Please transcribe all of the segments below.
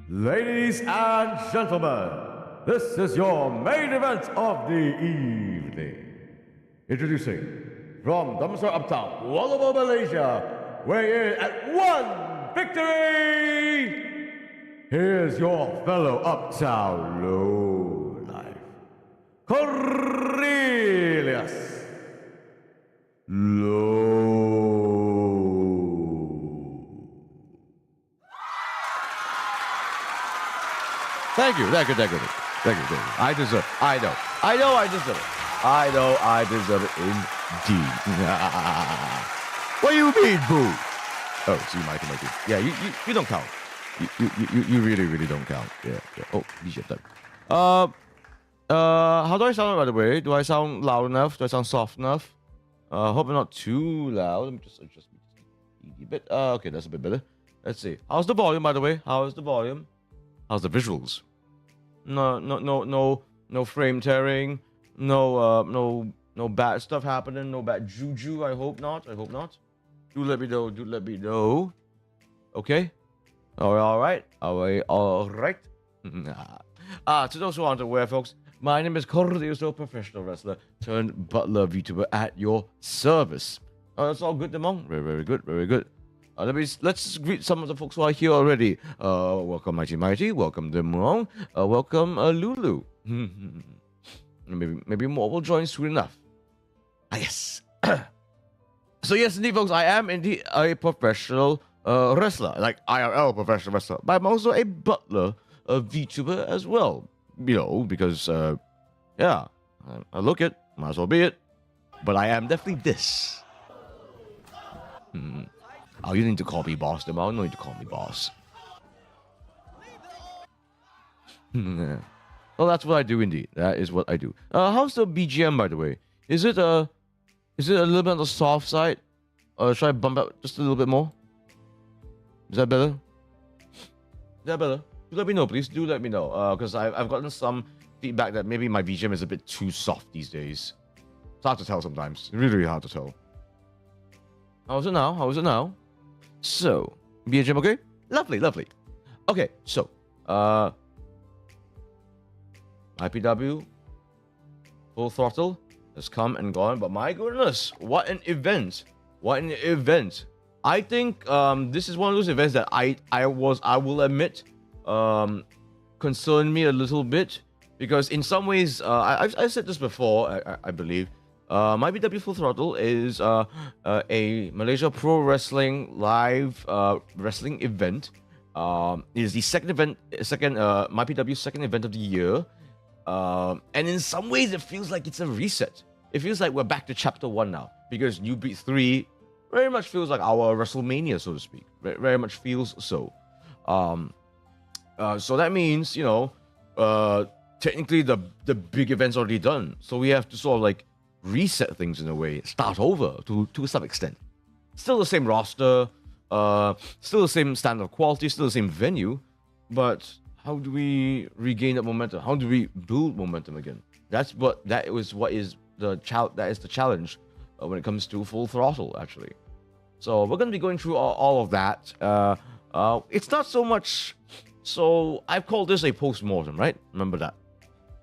Ladies and gentlemen, this is your main event of the evening. Introducing from Dumpster Uptown, Kuala Lumpur, Malaysia, weighing in at 1 victory. Here's your fellow Uptown lowlife, Cornelius. Thank you. I deserve it. I know I deserve it. I deserve it indeed. What do you mean, boo? Oh, see, Mikey. Yeah, you don't count. You really don't count. Yeah. Oh, DJ time. How do I sound, by the way? Do I sound loud enough? Do I sound soft enough? Hope I'm not too loud. Let me just adjust a bit. Okay, that's a bit better. Let's see. How's the volume, by the way? How's the volume? How's the visuals? No frame tearing. No bad stuff happening. No bad juju. I hope not. Do let me know. Okay. All right. To those who aren't aware, folks, my name is Cornelius, a professional wrestler turned Butler VTuber at your service. That's all good, Demong. Very good. Let's greet some of the folks who are here already. Welcome, Mighty. Welcome, Demong. Welcome, Lulu. Maybe more will join soon enough. Yes. So yes, indeed, folks, I am indeed a professional wrestler, like IRL professional wrestler, but I'm also a Butler, a VTuber as well. Because I look it, might as well be it. But I am definitely this. Oh, you need to call me boss, Demo. No need to call me boss. Well, that's what I do indeed. That is what I do. How's the BGM, by the way? Is it a little bit on the soft side? Should I bump up just a little bit more? Is that better? Do let me know, please. Do let me know. Because I've gotten some feedback that maybe my BGM is a bit too soft these days. It's hard to tell sometimes. Really hard to tell. How's it now? So, BGM okay? Lovely. Okay, so, MYPW, Full Throttle has come and gone, but my goodness, what an event. I think this is one of those events that I will admit concerned me a little bit, because in some ways, I've said this before, I believe, MYPW Full Throttle is a Malaysia Pro Wrestling live wrestling event. It is the second MYPW second event of the year, and in some ways it feels like it's a reset. It feels like we're back to chapter 1 now, because New Beat 3 very much feels like our WrestleMania, so to speak. Very much feels so. So that means, technically the big event's already done. So we have to sort of like reset things in a way, start over to some extent. Still the same roster, still the same standard of quality, still the same venue, but how do we regain that momentum? How do we build momentum again? That is the challenge when it comes to Full Throttle, actually. So we're going to be going through all of that. It's not so much. So I've called this a post-mortem, right? Remember that.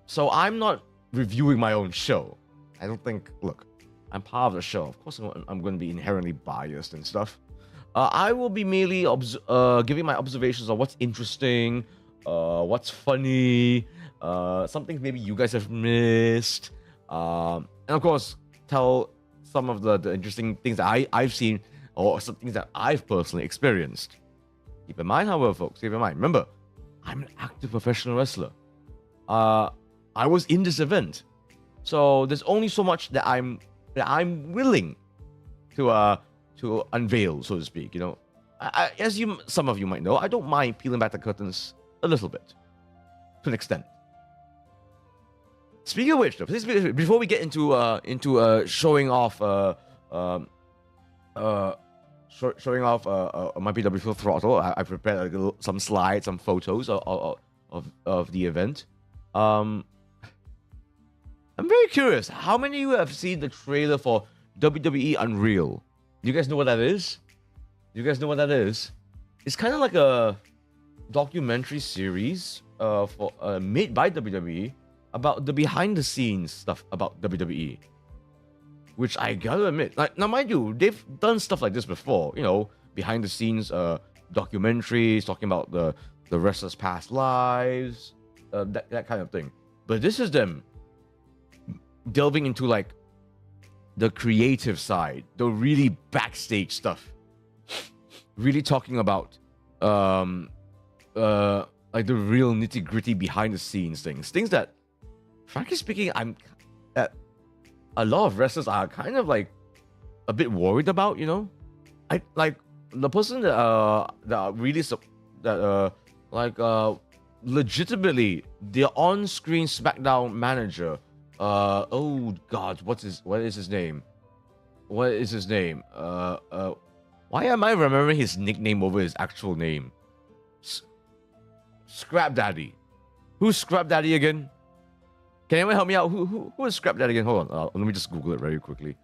So I'm not reviewing my own show. I don't think. Look, I'm part of the show. Of course, I'm going to be inherently biased and stuff. I will be merely giving my observations on what's interesting, what's funny, some things maybe you guys have missed, and of course, tell some of the interesting things that I've seen, or some things that I've personally experienced. Keep in mind, however, folks, remember, I'm an active professional wrestler. I was in this event, so there's only so much that I'm willing to unveil, so to speak. As some of you might know, I don't mind peeling back the curtains a little bit, to an extent. Speaking of which, though, before we get into showing off MYPW Full Throttle, I prepared some slides, some photos of the event. I'm very curious. How many of you have seen the trailer for WWE Unreal? You guys know what that is? It's kind of like documentary series for made by WWE about the behind the scenes stuff about WWE, which I gotta admit, like, now mind you, they've done stuff like this before, you know, behind the scenes documentaries talking about the wrestlers' past lives, that kind of thing. But this is them delving into like the creative side, the really backstage stuff, really talking about like the real nitty-gritty behind the scenes things that, frankly speaking, a lot of wrestlers are kind of like a bit worried about, you know. I like the person that really legitimately the on-screen SmackDown manager. Oh God, what is his name? What is his name? Why am I remembering his nickname over his actual name? Scrap Daddy. Who's Scrap Daddy again? Can anyone help me out? Who is Scrap Daddy again? Hold on, let me just Google it very quickly.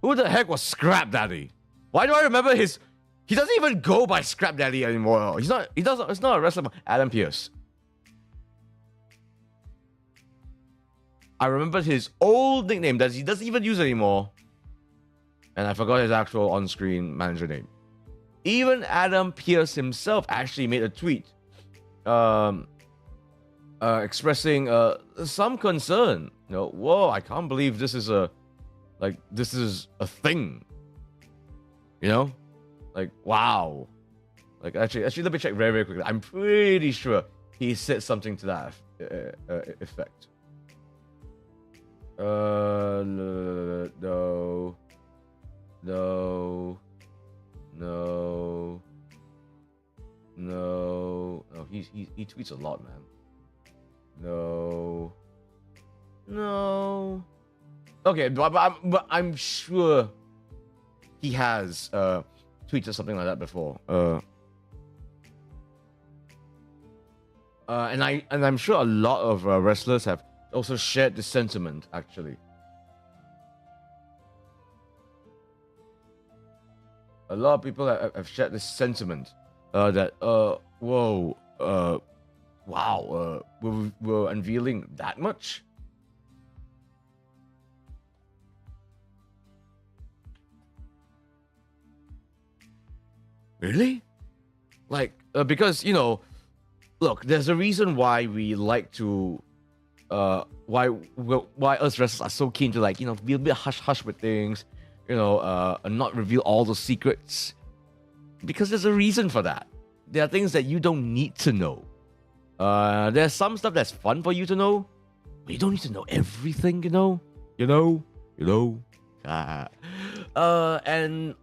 Who the heck was Scrap Daddy? Why do I remember his? He doesn't even go by Scrap Daddy anymore. He's not. He doesn't. It's not a wrestler. Adam Pearce. I remember his old nickname that he doesn't even use anymore, and I forgot his actual on-screen manager name. Even Adam Pearce himself actually made a tweet, expressing some concern. You know, whoa! I can't believe this is a thing. You know, like wow. Like actually, let me check very, very quickly. I'm pretty sure he said something to that effect. No. He tweets a lot, man. No. Okay, but I'm sure he has tweeted something like that before. And I'm sure a lot of wrestlers have also shared this sentiment, actually. A lot of people have shared this sentiment that whoa, wow, we're unveiling that much. Really? Like, because, you know, look, there's a reason why we like to, why us wrestlers are so keen to, like, you know, be a bit hush-hush with things, you know, and not reveal all the secrets. Because there's a reason for that. There are things that you don't need to know. There's some stuff that's fun for you to know, but you don't need to know everything, you know? And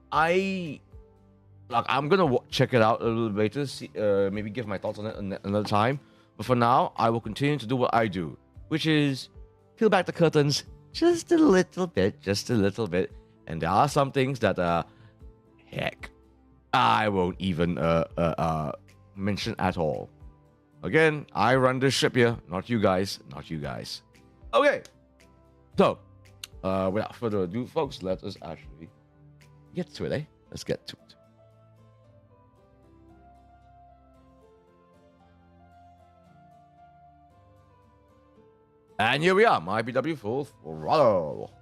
I'm gonna check it out a little later, see, maybe give my thoughts on it another time. But for now, I will continue to do what I do, which is peel back the curtains just a little bit. And there are some things that, heck, I won't even mention at all. Again, I run this ship here, not you guys. Okay, so without further ado, folks, let us actually get to it, eh? Let's get to it. And here we are, MYPW Full Throttle.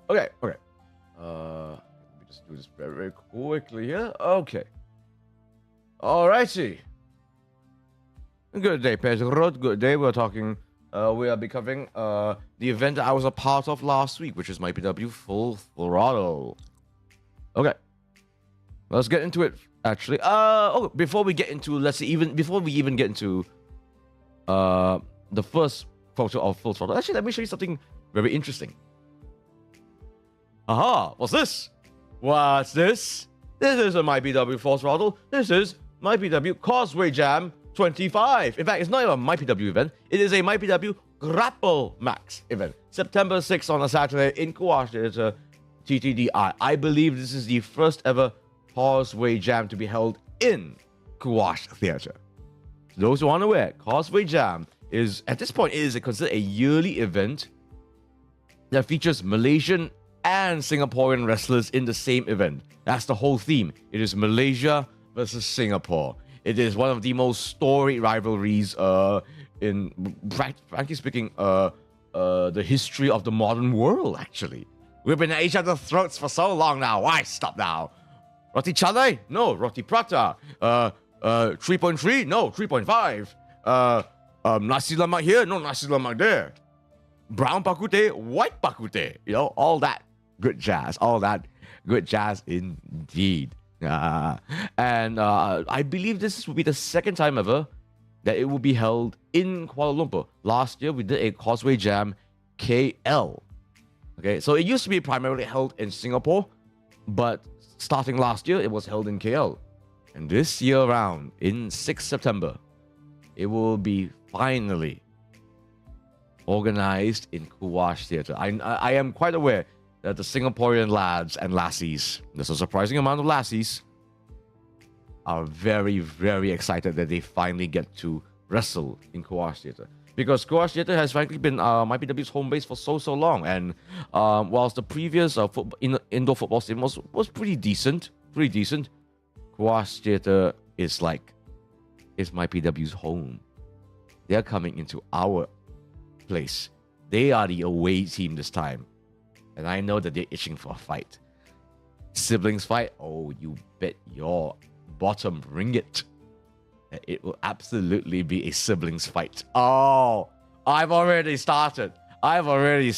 Okay. Let me just do this very, very quickly here. Okay. Alrighty. Good day, Pedro. Good day. We'll be covering the event that I was a part of last week, which is MYPW Full Throttle. Okay. Let's get into it, actually. Before we even get into the first photo of Full Throttle, actually, let me show you something very interesting. Aha! What's this? This is a MYPW Full Throttle. This is MYPW Causeway Jam 25. In fact, it's not even a MYPW event. It is a MYPW Grapple Max event. September 6th on a Saturday in Kuwash Theatre, TTDI. I believe this is the first ever Causeway Jam to be held in Kuwash Theatre. Those who aren't aware, Causeway Jam is, at this point, considered a yearly event that features Malaysian and Singaporean wrestlers in the same event. That's the whole theme. It is Malaysia versus Singapore. It is one of the most storied rivalries in, frankly speaking, the history of the modern world, actually. We've been at each other's throats for so long now. Why stop now? Roti canai? No. Roti prata? 3.3? No. 3.5? Nasi lemak here? No. Nasi lemak there. Brown pakute? White pakute? You know, all that good jazz. All that good jazz indeed. And I believe this will be the second time ever that it will be held in Kuala Lumpur. Last year, we did a Causeway Jam KL. Okay, so it used to be primarily held in Singapore, but starting last year, it was held in KL. And this year around, in 6th September, it will be finally organized in Kuwash Theatre. I am quite aware that the Singaporean lads and lassies, there's a surprising amount of lassies, are very, very excited that they finally get to wrestle in Kuwash Theatre. Because Kuwash Theatre has frankly been MYPW's home base for so long. And whilst the previous indoor football stadium was pretty decent, Kuwash Theatre is MYPW's home. They're coming into our place. They are the away team this time. And I know that they're itching for a fight. Siblings fight? Oh, you bet your bottom ringgit that it will absolutely be a siblings fight. Oh, I've already started. I'm going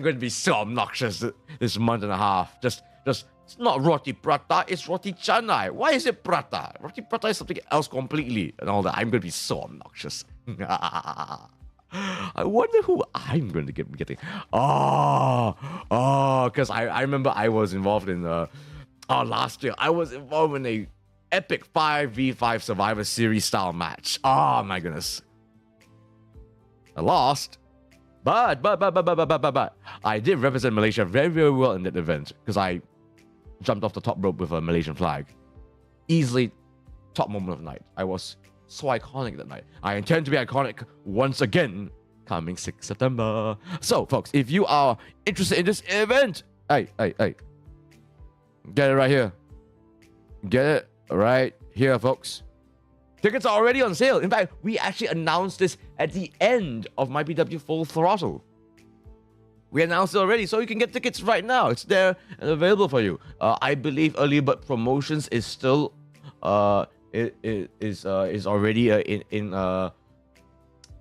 to be so obnoxious this month and a half. Just it's not roti prata, it's roti canai. Why is it prata? Roti prata is something else completely and all that. I'm going to be so obnoxious. I wonder who I'm going to be getting. Because I remember I was involved in last year. I was involved in a epic 5v5 Survivor Series style match. Oh my goodness. I lost. But I did represent Malaysia very, very well in that event because I jumped off the top rope with a Malaysian flag. Easily top moment of the night. I was so iconic that night. I intend to be iconic once again coming 6th September. So, folks, if you are interested in this event, hey, get it right here. Get it right here, folks. Tickets are already on sale. In fact, we actually announced this at the end of MYPW Full Throttle. We announced it already, so you can get tickets right now. It's there and available for you. I believe early bird promotions is still is already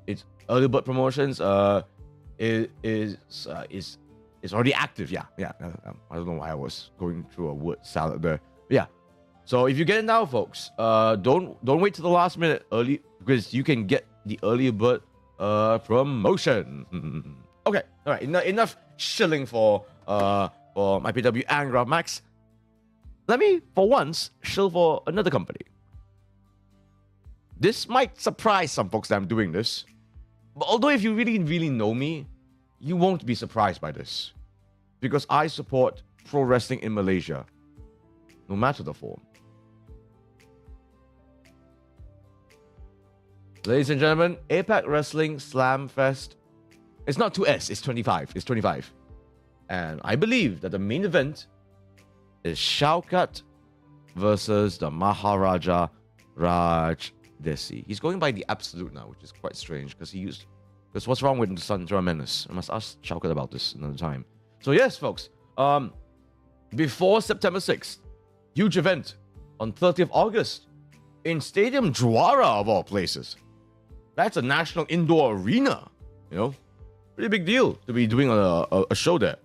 it's early bird promotions is already active. Yeah. I don't know why I was going through a word salad there. But yeah. So if you get it now, folks, don't wait till the last minute early because you can get the early bird promotion. Okay, all right. Enough shilling for MYPW and Graph Max. Let me, for once, shill for another company. This might surprise some folks that I'm doing this, but although if you really, really know me, you won't be surprised by this, because I support pro wrestling in Malaysia, no matter the form. Ladies and gentlemen, APAC Wrestling Slam Fest. It's not 2S, it's 25. It's 25. And I believe that the main event is Shaukat versus the Maharaja Raj Desi. He's going by the Absolute now, which is quite strange because what's wrong with the Sandra Menace? I must ask Shaukat about this another time. So yes, folks, before September 6th, huge event on 30th August in Stadium Juara of all places. That's a national indoor arena, you know. Pretty big deal to be doing a show there.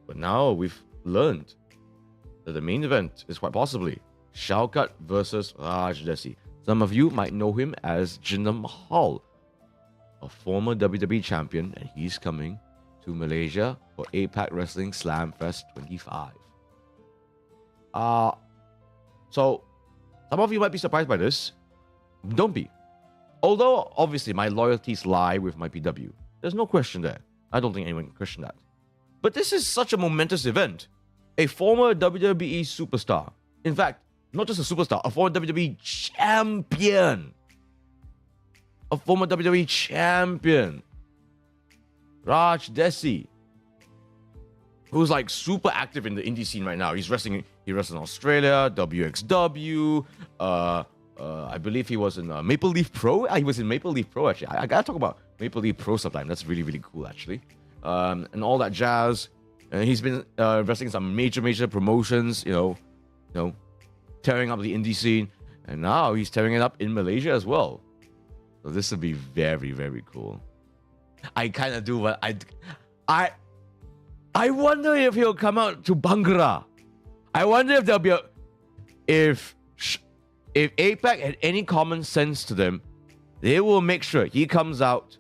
But now we've learned that the main event is quite possibly Shaukat versus Raj Desi. Some of you might know him as Jinder Mahal, a former WWE champion, and he's coming to Malaysia for APAC Wrestling Slam Fest 25. So some of you might be surprised by this. Don't be. Although, obviously, my loyalties lie with MYPW. There's no question there. I don't think anyone can question that. But this is such a momentous event. A former WWE superstar. In fact, not just a superstar, a former WWE champion. A former WWE champion. Raj Desi. who's like super active in the indie scene right now. He wrestles in Australia, WXW. I believe he was in Maple Leaf Pro. He was in Maple Leaf Pro actually. I gotta talk about Maple Leaf Pro sometime. That's really, really cool actually. And all that jazz. And he's been wrestling some major promotions. You know, tearing up the indie scene. And now he's tearing it up in Malaysia as well. So this would be very, very cool. I kind of do what I wonder if he'll come out to Bhangra. I wonder if there'll be if APAC had any common sense to them, they will make sure he comes out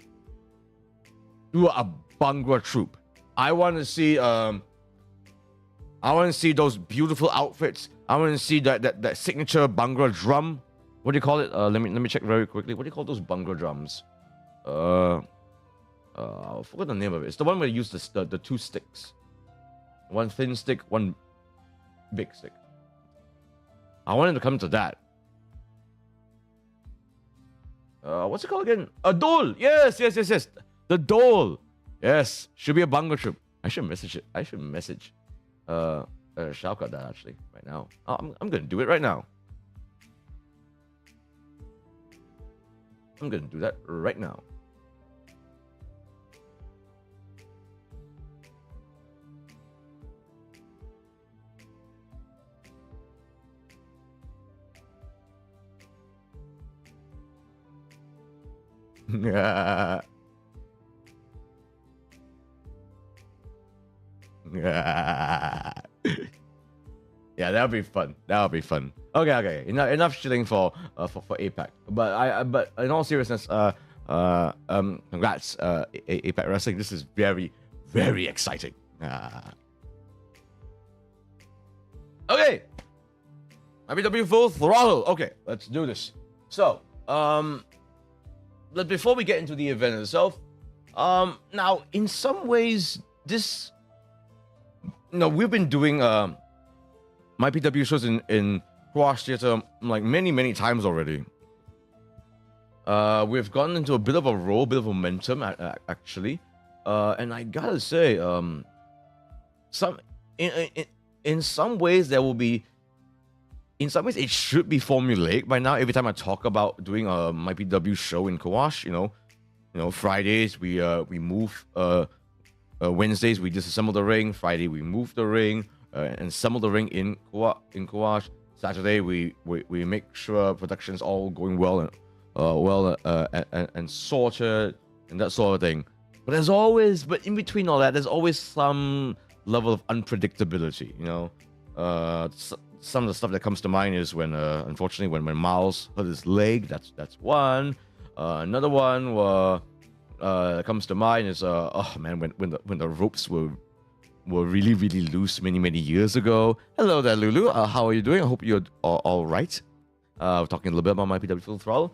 to a Bhangra troupe. I want to see those beautiful outfits. I want to see that signature Bhangra drum. What do you call it? Let me check very quickly. What do you call those Bhangra drums? I forgot the name of it. It's the one where you use the two sticks. One thin stick, one big stick. I wanted to come to that. What's it called again? A dole! Yes. The dole! Yes. Should be a Bhangra troupe. I should message it. Shout out that actually right now. I'm gonna do it right now. I'm gonna do that right now. Yeah, that'll be fun. Okay. Enough shilling for APAC. But in all seriousness, congrats, APAC Wrestling. This is very, very exciting. Okay, MYPW Full Throttle. Okay, let's do this. So, but before we get into the event itself, now in some ways, this, we've been doing MYPW shows in Quash Theatre like many times already. We've gotten into a bit of a roll, bit of momentum actually, and I gotta say, in some ways there will be. In some ways, it should be formulaic by now. Every time I talk about doing a MYPW show in Kawash, Fridays we move. Wednesdays we disassemble the ring. Friday we move the ring and assemble the ring in Kawash. Saturday we make sure production's all going well and sorted and that sort of thing. But in between all that, there's always some level of unpredictability. Some of the stuff that comes to mind is unfortunately, when Miles hurt his leg. That's one. Another one that comes to mind is when the ropes were really loose many years ago. Hello there, Lulu. How are you doing? I hope you're all right. We're talking a little bit about MYPW Full Throttle.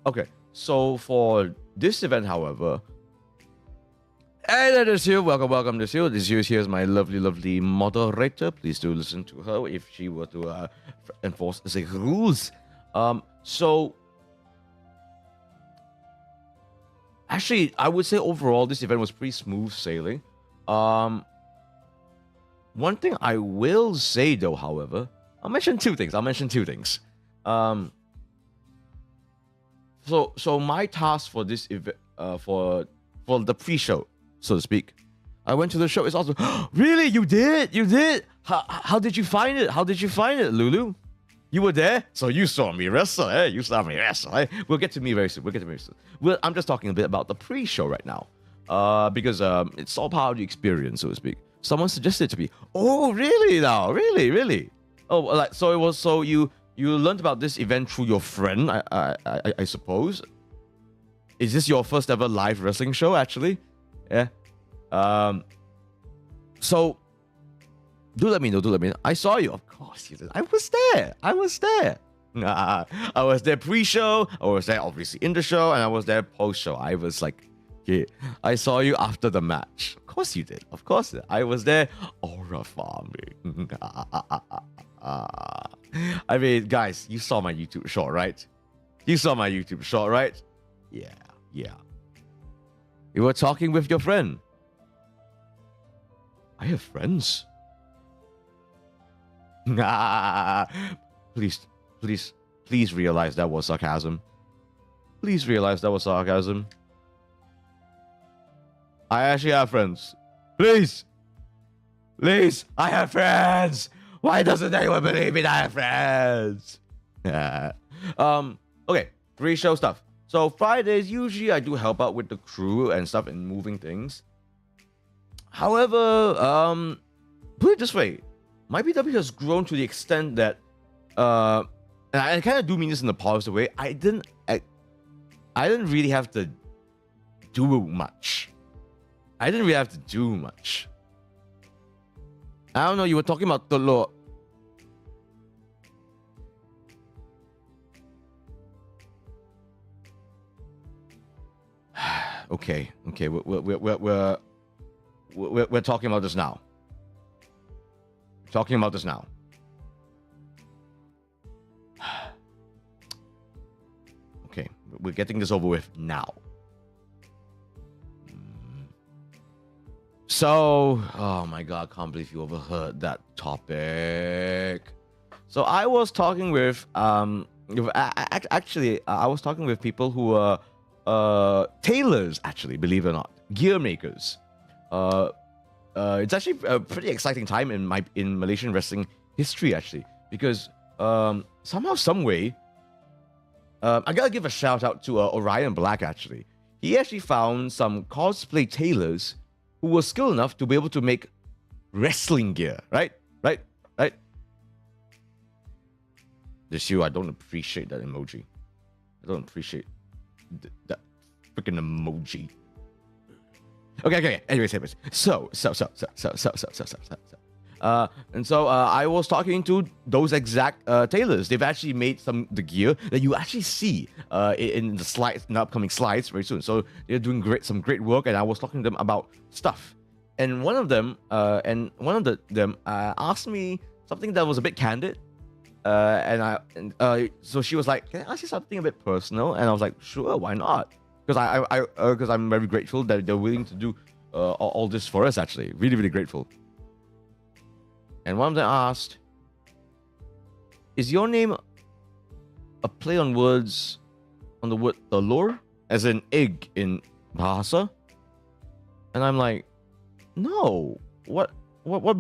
Okay. So for this event, however. Hey, this here. Welcome, this here. This here is my lovely moderator. Please do listen to her if she were to enforce the rules. So actually, I would say overall this event was pretty smooth sailing. One thing I will say though, however, I'll mention two things. So my task for this event, for the pre-show, so to speak, I went to the show. It's also really, you did. How did you find it? Lulu? You were there, so you saw me wrestle. Eh? We'll get to me very soon. Well, I'm just talking a bit about the pre-show right now, because it's all part of the experience, so to speak. Someone suggested to me, oh really now, really? Oh, like so it was. So you learned about this event through your friend, I suppose. Is this your first ever live wrestling show, actually? Yeah. So do let me know. I saw you, of course. I was there. I was there pre-show. I was there obviously in the show, and I was there post-show. I was like, yeah. I saw you after the match. Of course you did. Of course. I was there. Aura farming. I mean, guys, you saw my YouTube short, right? Yeah. You were talking with your friend. I have friends. Please realize that was sarcasm. Please realize that was sarcasm. I actually have friends. Please, I have friends. Why doesn't anyone believe me that I have friends? Okay, pre-show stuff. So Fridays, usually I do help out with the crew and stuff and moving things. However, put it this way, MYPW has grown to the extent that, and I kind of do mean this in a positive way, I didn't really have to do much. I don't know, you were talking about Throttle. Okay, we're talking about this now. Okay, we're getting this over with now. So, oh my god, I can't believe you overheard that topic. So I was talking with actually I was talking with people who are tailors, actually, believe it or not, gear makers. It's actually a pretty exciting time in Malaysian wrestling history, actually, because somehow, some way, I gotta give a shout out to Orion Black. Actually, he actually found some cosplay tailors who were skilled enough to be able to make wrestling gear. Right. This you, I don't appreciate that emoji. I don't appreciate that freaking emoji. Okay. Anyways. So. And so I was talking to those exact tailors. They've actually made the gear that you actually see in the slides, in the upcoming slides very soon. So they're doing some great work, and I was talking to them about stuff. And one of them asked me something that was a bit candid. So she was like, "Can I ask you something a bit personal?" And I was like, "Sure, why not?" Because I'm very grateful that they're willing to do all this for us. Actually, really, really grateful. And one of them asked, "Is your name a play on words on the word Throttle, as in egg in Bahasa?" And I'm like, "No. What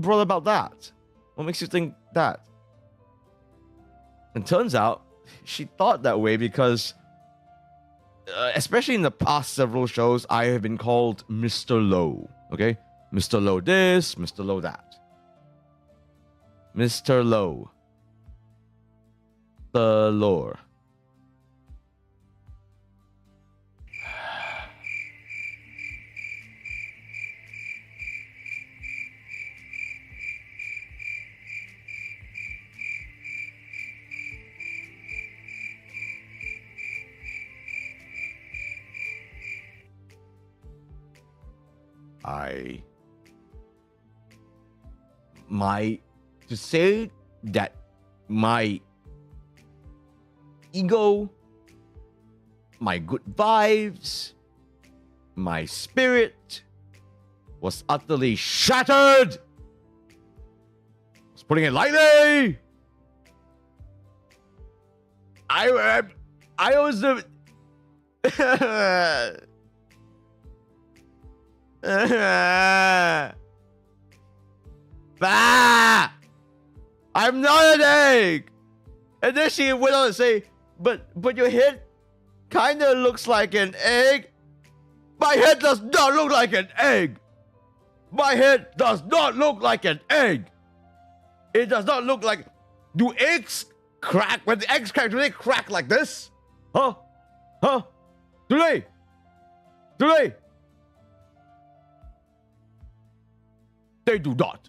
brought about that? What makes you think that?" And turns out she thought that way because, especially in the past several shows, I have been called Mr. Low. Okay, Mr. Low this, Mr. Low that. Mr. Low. The lore. To say that my ego, my good vibes, my spirit was utterly shattered. I was putting it lightly. I was the I'm not an egg. And then she went on to say, but your head kind of looks like an egg. My head does not look like an egg. My head does not look like an egg. It does not look like... Do eggs crack? When the eggs crack, do they crack like this? Huh? Do they? They do not.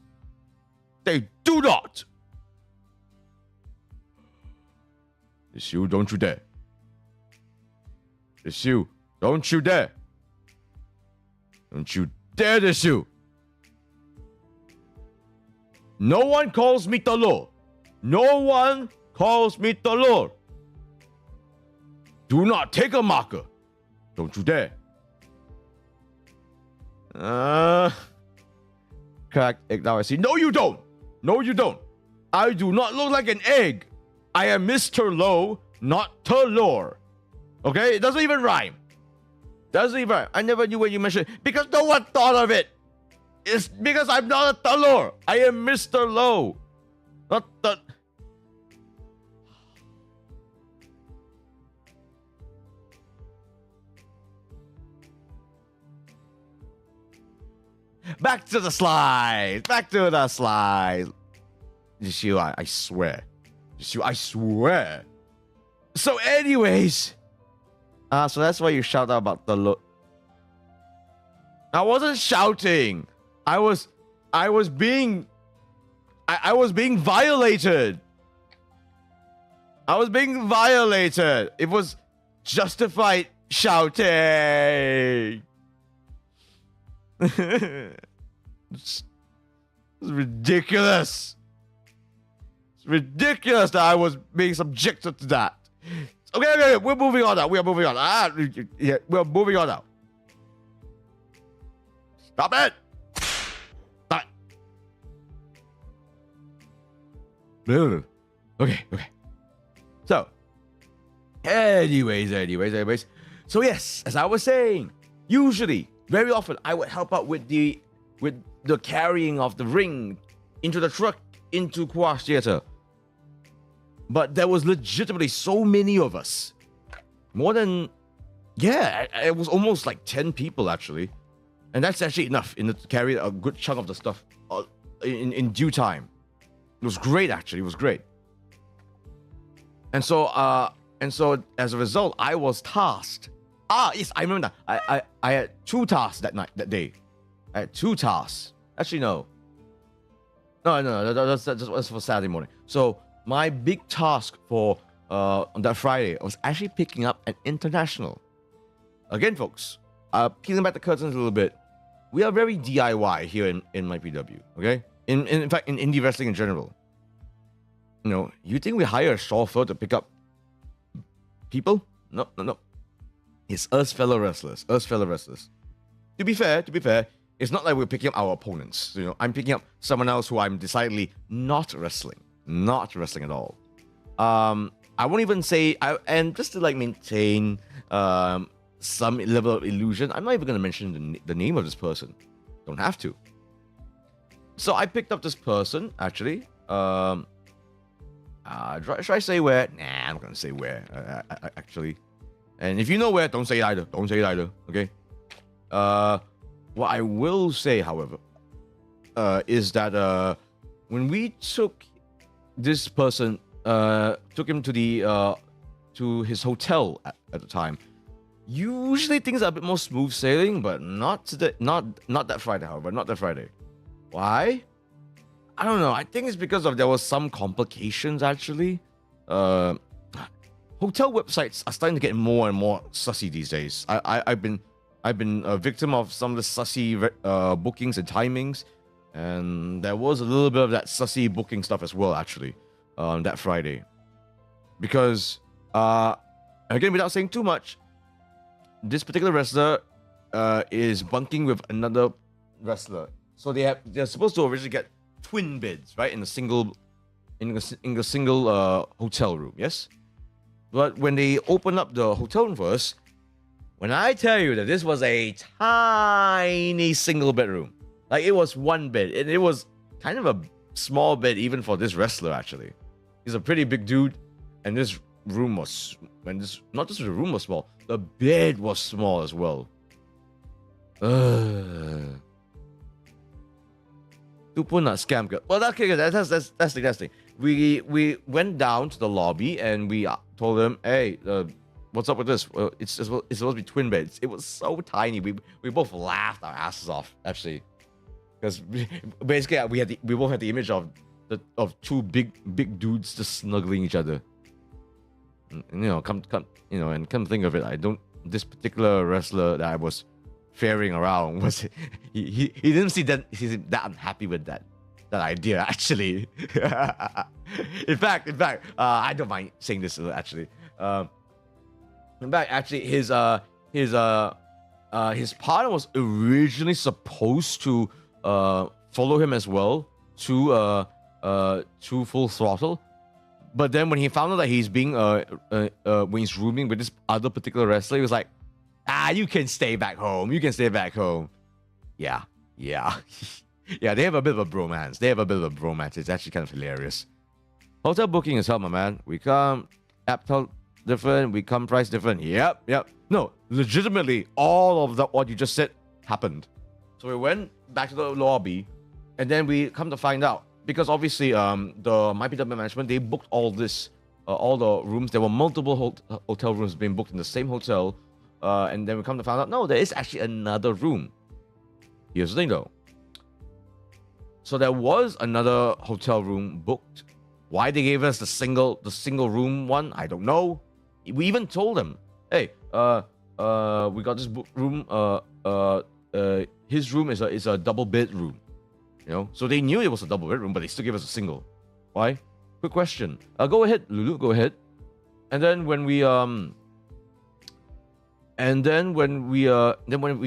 They do not. It's you, don't you dare. It's you, don't you dare. Don't you dare, this you. No one calls me Throttle. No one calls me Throttle. Do not take a marker. Don't you dare. Cracked egg. Now I see. No, you don't. No, you don't. I do not look like an egg. I am Mr. Low, not Talor. Okay? It doesn't even rhyme. Doesn't even rhyme. I never knew when you mentioned it because no one thought of it. It's because I'm not a Talor. I am Mr. Low. Not the... Back to the slides. Back to the slides. Jishu, I swear. Jishu, I swear. So anyways. So that's why you shout out about the look. I wasn't shouting. I was being violated. I was being violated. It was justified shouting. It's ridiculous. It's ridiculous that I was being subjected to that. Okay, we're moving on now. We are moving on. Yeah, we're moving on now. Stop it! Stop it! Okay. So, anyways. So yes, as I was saying, usually, very often, I would help out with the carrying of the ring into the truck into Quash Theatre. But there was legitimately so many of us. More than, yeah, it was almost like 10 people actually. And that's actually enough to carry a good chunk of the stuff in due time. It was great actually, it was great. And so as a result, I was tasked. Yes, I remember that. I had 2 tasks that day. I had 2 tasks. Actually, no. No, that's for Saturday morning. So my big task for on that Friday was actually picking up an international. Again, folks, peeling back the curtains a little bit. We are very DIY here in MYPW, okay? In fact, in indie wrestling in general. You know, you think we hire a chauffeur to pick up people? No. It's us fellow wrestlers. To be fair, it's not like we're picking up our opponents. You know, I'm picking up someone else who I'm decidedly not wrestling at all. I won't even say, and just to like maintain some level of illusion, I'm not even going to mention the name of this person. Don't have to. So I picked up this person, actually. Should I say where? Nah, I'm not going to say where, actually. And if you know where, don't say it either. Okay? What I will say, however, is that when we took this person, took him to the to his hotel at the time, usually things are a bit more smooth sailing, but not that Friday, however, not that Friday. Why? I don't know. I think it's because there was some complications actually. Hotel websites are starting to get more and more sussy these days. I've been a victim of some of the sussy bookings and timings, and there was a little bit of that sussy booking stuff as well actually that Friday. Because again, without saying too much, this particular wrestler is bunking with another wrestler, so they're supposed to originally get twin beds, right, in a single hotel room, yes. But when they opened up the hotel room for us, when I tell you that this was a tiny single bedroom, like it was 1 bed, and it was kind of a small bed even for this wrestler actually. He's a pretty big dude, and this room was, not just the room was small, the bed was small as well. Tu pun nak scam ke? Well, that's the thing. We went down to the lobby and we told them, hey, what's up with this? Well, it's supposed to be twin beds. It was so tiny. We both laughed our asses off actually, because basically we both had the image of 2 big dudes just snuggling each other. And, you know, come think of it, this particular wrestler that I was ferrying around was he didn't seem that unhappy with that idea actually. in fact, I don't mind saying this actually. In fact, actually, his his partner was originally supposed to follow him as well to Full Throttle, but then when he found out that he's being when he's rooming with this other particular wrestler, he was like, you can stay back home. You can stay back home. Yeah. Yeah, they have a bit of a bromance. It's actually kind of hilarious. Hotel booking is hell, my man. We come app different. We come price different. Yep. No, legitimately, all of that what you just said happened. So we went back to the lobby, and then we come to find out because obviously the MYPW management, they booked all this, all the rooms. There were multiple hotel rooms being booked in the same hotel, and then we come to find out no, there is actually another room. Here's the thing though. So there was another hotel room booked. Why they gave us the single room one, I don't know. We even told them, hey, we got this room. His room is a double bed room. You know, so they knew it was a double bedroom, but they still gave us a single. Why? Quick question. Go ahead, Lulu. Go ahead. And then when we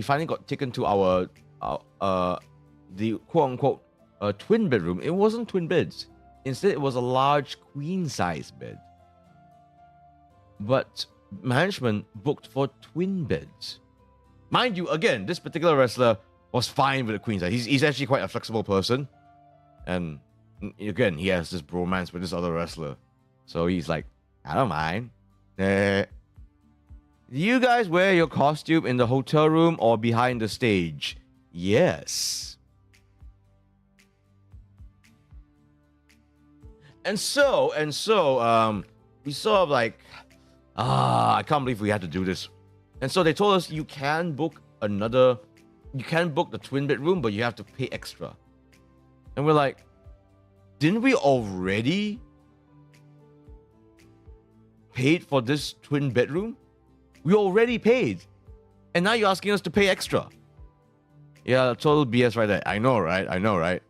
finally got taken to our the quote unquote twin bedroom, it wasn't twin beds. Instead, it was a large queen size bed. But management booked for twin beds. Mind you, again, this particular wrestler was fine with the queen size. He's actually quite a flexible person, and again, he has this bromance with this other wrestler. So he's like, I don't mind. Do you guys wear your costume in the hotel room or behind the stage? Yes. And so, we sort of like, I can't believe we had to do this. And so they told us you can book the twin bedroom, but you have to pay extra. And we're like, didn't we already paid for this twin bedroom? We already paid. And now you're asking us to pay extra. Yeah, total BS right there. I know, right?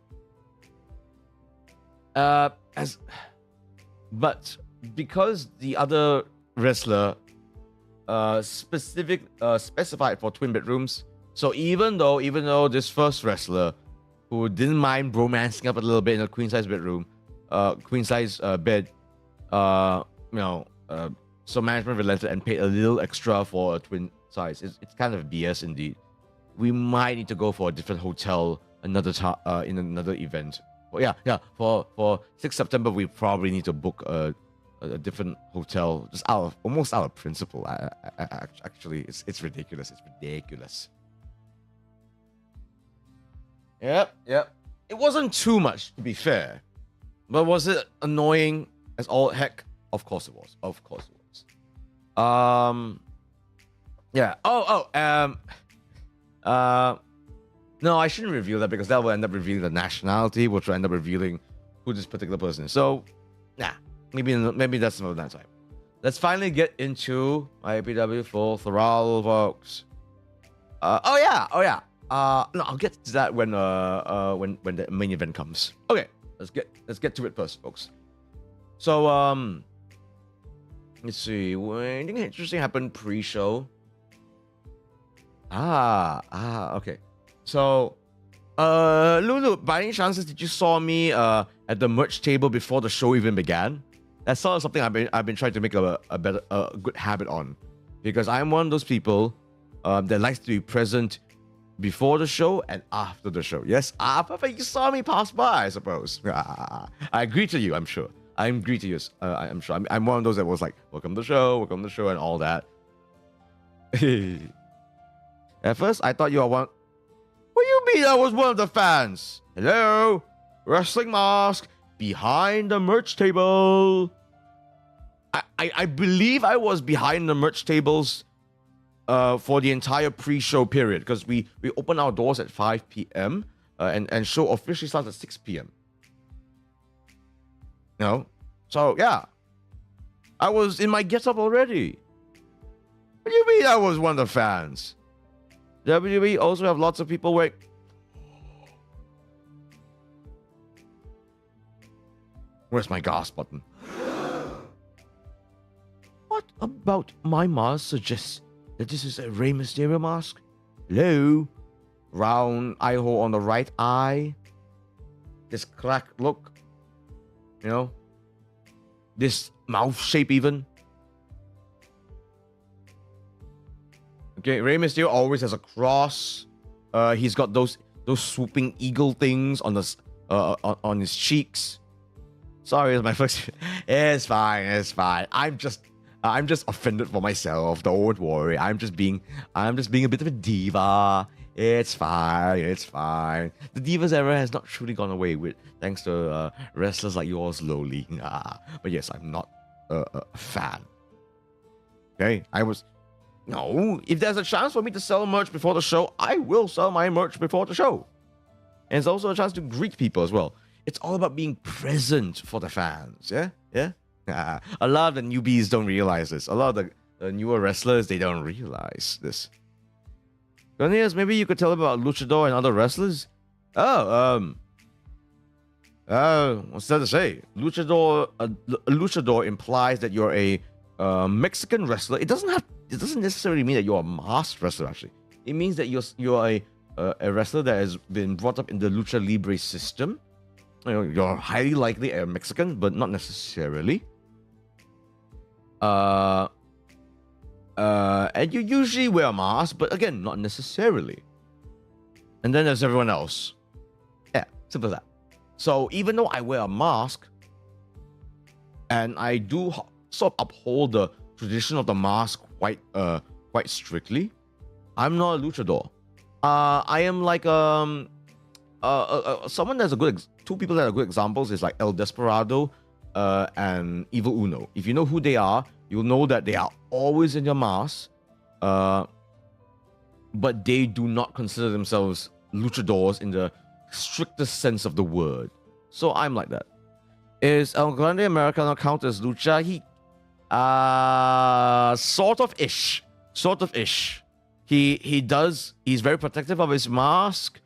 But because the other wrestler specified for twin bedrooms, so even though this first wrestler who didn't mind romancing up a little bit in a queen size bedroom, bed, so management relented and paid a little extra for a twin size. It's kind of BS indeed. We might need to go for a different hotel another time in another event. Well, yeah. For 6th September, we probably need to book a different hotel, just almost out of principle. Actually, it's ridiculous. It's ridiculous. Yep. It wasn't too much, to be fair, but was it annoying as all heck? Of course it was. Yeah. No, I shouldn't reveal that because that will end up revealing the nationality, which will end up revealing who this particular person is. So, maybe that's another time. Let's finally get into MYPW Full Throttle, folks. Oh yeah. No, I'll get to that when the main event comes. Okay, let's get to it first, folks. So let's see. Anything interesting happened pre-show? Okay. So, Lulu, by any chances, did you saw me at the merch table before the show even began? That's sort of something I've been trying to make a good habit on, because I'm one of those people that likes to be present before the show and after the show. Yes, perfect. You saw me pass by, I suppose. I agree to you. I'm sure. I agree to you. I'm sure. I'm one of those that was like, welcome to the show, and all that. At first, I thought you were one. What do you mean I was one of the fans? Hello? Wrestling mask behind the merch table. I believe I was behind the merch tables for the entire pre-show period, because we open our doors at 5 p.m. And show officially starts at 6 p.m. So yeah, I was in my get-up already. What do you mean I was one of the fans? WWE also have lots of people wait. Where's my gas button? What about my mask suggests that this is a Rey Mysterio mask? Hello? Round eye hole on the right eye. This cracked look. You know? This mouth shape even. Okay, Rey Mysterio always has a cross. He's got those swooping eagle things on the on his cheeks. Sorry, it's my first. It's fine. It's fine. I'm just offended for myself. Don't worry. I'm just being a bit of a diva. It's fine. It's fine. The divas era has not truly gone away with thanks to wrestlers like yours, Lowly. But yes, I'm not a fan. Okay, No, if there's a chance for me to sell merch before the show, I will sell my merch before the show. And it's also a chance to greet people as well. It's all about being present for the fans, yeah? A lot of the newbies don't realize this. A lot of the newer wrestlers, they don't realize this. Cornelius, maybe you could tell about Luchador and other wrestlers? What's that to say? Luchador implies that you're a Mexican wrestler. It doesn't necessarily mean that you're a masked wrestler, actually. It means that you're a wrestler that has been brought up in the Lucha Libre system. You know, you're highly likely a Mexican, but not necessarily. And you usually wear a mask, but again, not necessarily. And then there's everyone else. Yeah, simple as that. So even though I wear a mask, and I do sort of uphold the tradition of the mask quite strictly, I'm not a luchador. I am like someone that's a good two people that are good examples is like El Desperado and Evil Uno. If you know who they are, you'll know that they are always in their mask, but they do not consider themselves luchadors in the strictest sense of the word. So I'm like that. Is El Grande Americano count as lucha? He sort of ish. He does. He's very protective of his mask,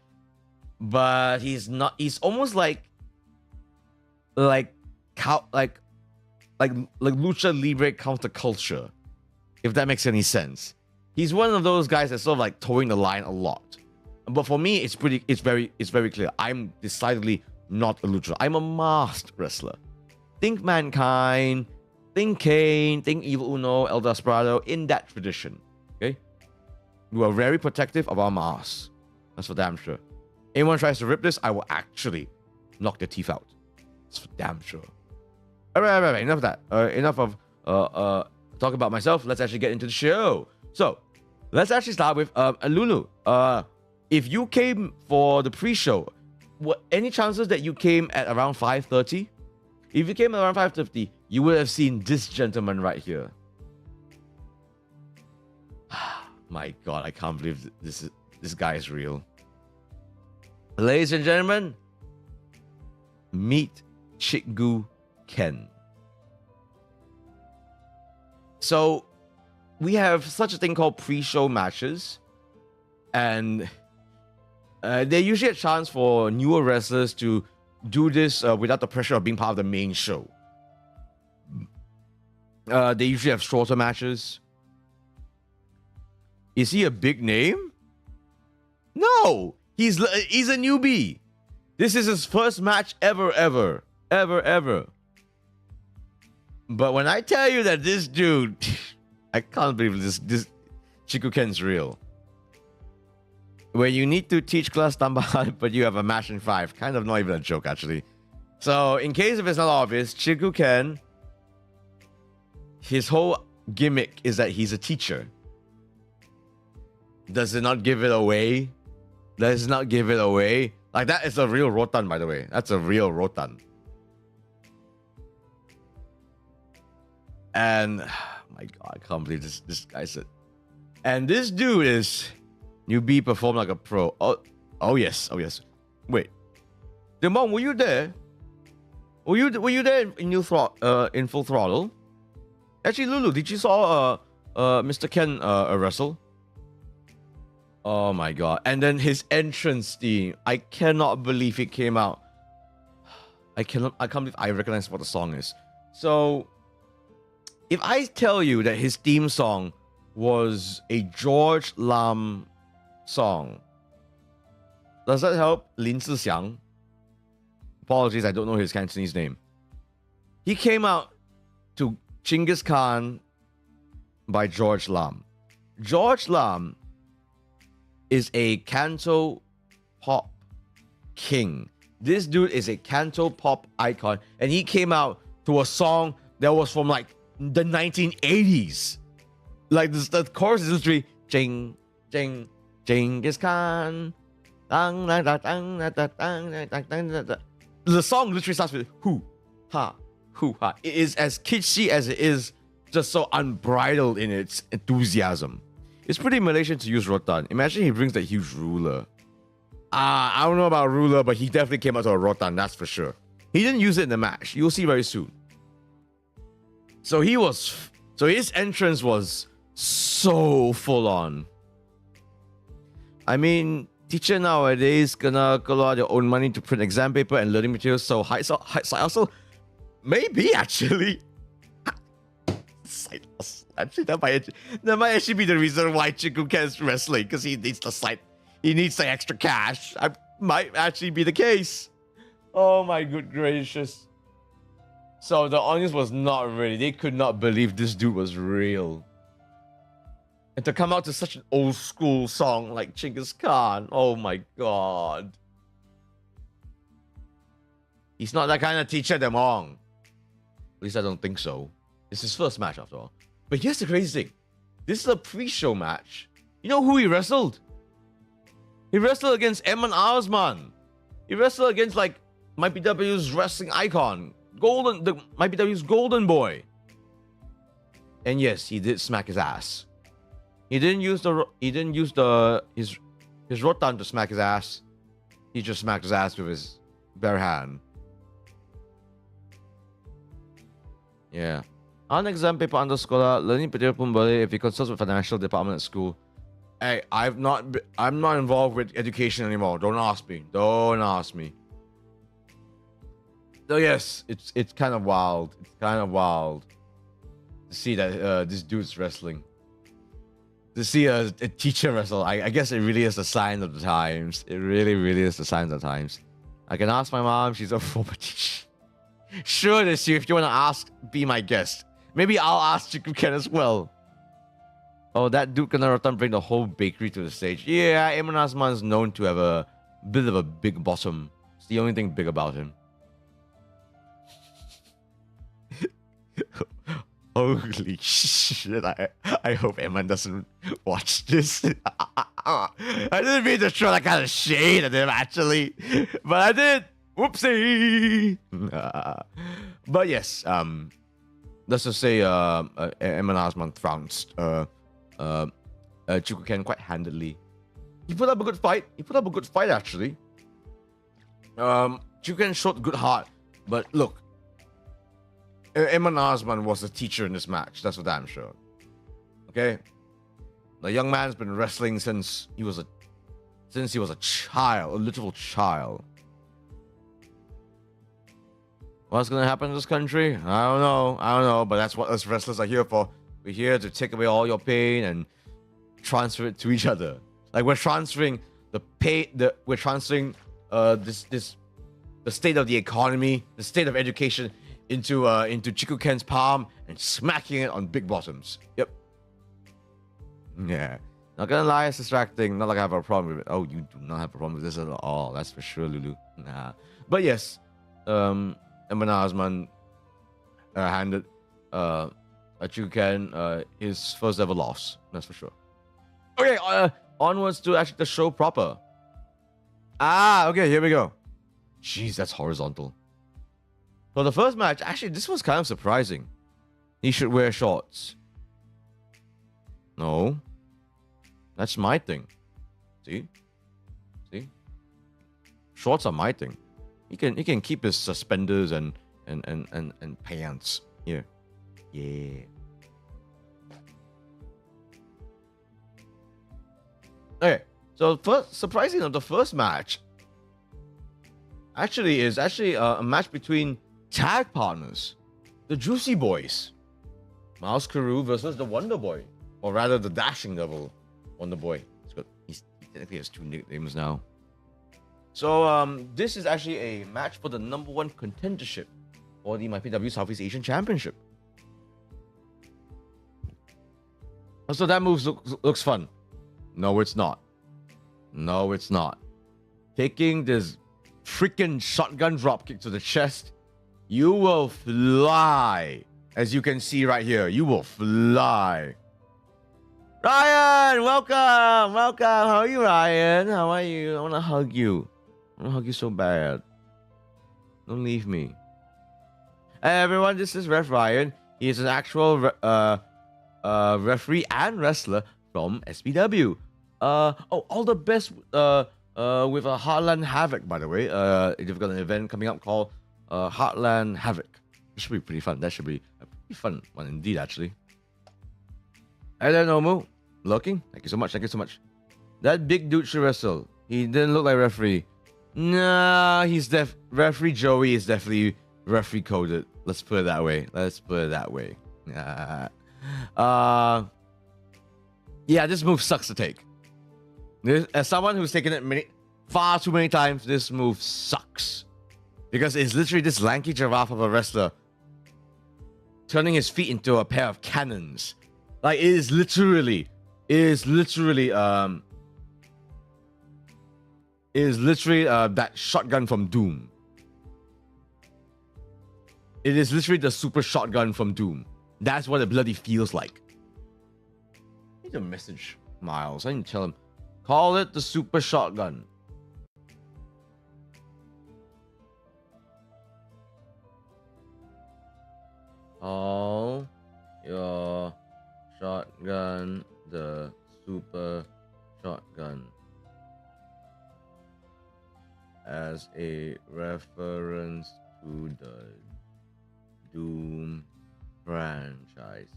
but he's not. He's almost like lucha libre counterculture, if that makes any sense. He's one of those guys that's sort of like towing the line a lot. But for me, it's very clear. I'm decidedly not a lucha. I'm a masked wrestler. Think Mankind, think Kane, think Evil Uno, El Desperado, in that tradition. Okay? We are very protective of our masks. That's for damn sure. Anyone tries to rip this, I will actually knock their teeth out. That's for damn sure. Alright, enough of that. Enough of talk about myself. Let's actually get into the show. So, let's actually start with Lulu. If you came for the pre-show, any chances that you came at around 5:30? If you came at around 5:50, you would have seen this gentleman right here. My God, I can't believe this guy is real. Ladies and gentlemen, meet Chick-Gu Ken. So, we have such a thing called pre-show matches, and they're usually a chance for newer wrestlers to do this without the pressure of being part of the main show. They usually have shorter matches. Is he a big name? No, he's a newbie. This is his first match ever. But when I tell you that this dude, I can't believe this Chick-Gu Ken's real. Where you need to teach class tambahan, but you have a match in 5. Kind of not even a joke, actually. So, in case if it's not obvious, Chick-Gu Ken, his whole gimmick is that he's a teacher. Does it not give it away? Does it not give it away? Like, that is a real rotan, by the way. That's a real rotan. And, my God, I can't believe this guy said. And this dude is newbie performed like a pro. Oh yes. Wait, Demon, were you there? Were you there in Full Throttle? Actually, Lulu, did you saw Mr. Ken wrestle? Oh my God! And then his entrance theme. I cannot believe it came out. I can't believe I recognize what the song is. So, if I tell you that his theme song was a George Lam song. Does that help? Lin Zixiang. Apologies, I don't know his Cantonese name. He came out to Genghis Khan by George Lam. George Lam is a canto pop king. This dude is a canto pop icon, and he came out to a song that was from like the 1980s. Like this, the chorus is literally Jing Jing Genghis Khan. The song literally starts with hoo ha hoo ha. It is as kitschy as it is just so unbridled in its enthusiasm. It's pretty Malaysian to use rotan. Imagine he brings that huge ruler. I don't know about ruler, but he definitely came out to a rotan, that's for sure. He didn't use it in the match. You'll see very soon. So his entrance was so full on. I mean, teacher nowadays gonna keluar their own money to print exam paper and learning materials. So high also maybe actually. Side hustle. Actually, that might actually be the reason why Chiku Ken's wrestling, because he needs the side. He needs the extra cash. I might actually be the case. Oh my good gracious. So the audience was not ready. They could not believe this dude was real. And to come out to such an old school song like Genghis Khan. Oh my god. He's not that kind of teacher, Demong. At least I don't think so. It's his first match after all. But here's the crazy thing. This is a pre-show match. You know who he wrestled? He wrestled against Eman Arsman. He wrestled against like MYPW's wrestling icon. MYPW's golden boy. And yes, he did smack his ass. He didn't use his rotan to smack his ass. He just smacked his ass with his bare hand. Yeah. On exam paper under sekolah, learning material pun boleh if you consult with financial department at school. Hey, I'm not involved with education anymore. Don't ask me. Don't ask me. So yes, it's kind of wild. It's kind of wild to see that this dude's wrestling. To see a teacher wrestle, I guess it really is the sign of the times. It really, really is the sign of the times. I can ask my mom. She's a former teacher. Sure, this year, if you want to ask, be my guest. Maybe I'll ask Chiku Ken as well. Oh, that dude gonna bring the whole bakery to the stage. Yeah, Eman Arsman is known to have a bit of a big bottom. It's the only thing big about him. Holy shit, I hope Eman doesn't watch this. I didn't mean to throw that kind of shade at him, actually. But I did. Whoopsie. But yes, let's just say Eman Arsman trounced Chiku Ken quite handedly. He put up a good fight. Actually. Chiku Ken showed good heart. But look, Eman Arsman was a teacher in this match. That's for damn sure. Okay? The young man's been wrestling since he was a child, a literal child. What's gonna happen in this country? I don't know, but that's what us wrestlers are here for. We're here to take away all your pain and transfer it to each other. Like we're transferring the state of the economy, the state of education into Chiku Ken's palm and smacking it on big bottoms. Yep. Yeah. Not gonna lie, it's distracting. Not like I have a problem with it. Oh, you do not have a problem with this at all. That's for sure, Lulu. Nah. But yes, Eman Arsman handed Chiku Ken his first ever loss. That's for sure. Okay, onwards to actually the show proper. Okay, here we go. Jeez, that's horizontal. For the first match, actually, this was kind of surprising. He should wear shorts. No. That's my thing. See? Shorts are my thing. He can keep his suspenders and pants. Here. Yeah. Okay. So first, surprising of the first match is a match between tag partners, the Juicy Boys, Mouse Karoo versus the Wonder Boy, or rather the Dashing Devil Wonder Boy. It's good. He technically has 2 nicknames now. So this is actually a match for the #1 contendership for the MYPW Southeast Asian Championship. So that move looks fun. No, it's not. No, it's not. Taking this freaking shotgun dropkick to the chest, you will fly. As you can see right here, you will fly. Ryan, welcome, welcome. How are you, Ryan? How are you? I want to hug you. I want to hug you so bad. Don't leave me. Hey, everyone, this is Ref Ryan. He is an actual referee and wrestler from SPW. All the best with a Heartland Havoc, by the way. They've got an event coming up called Heartland Havoc. It should be pretty fun. That should be a pretty fun one indeed, actually. Hey there, Nomu. Looking? Thank you so much. Thank you so much. That big dude should wrestle. He didn't look like referee. Nah, referee Joey is definitely referee coded. Let's put it that way. Let's put it that way. Yeah, this move sucks to take. As someone who's taken it far too many times, this move sucks. Because it's literally this lanky giraffe of a wrestler turning his feet into a pair of cannons. Like, it is literally that shotgun from Doom. It is literally the super shotgun from Doom. That's what it bloody feels like. I need to message Miles. I need to tell him, call it the super shotgun. Call your shotgun the super shotgun as a reference to the Doom franchise.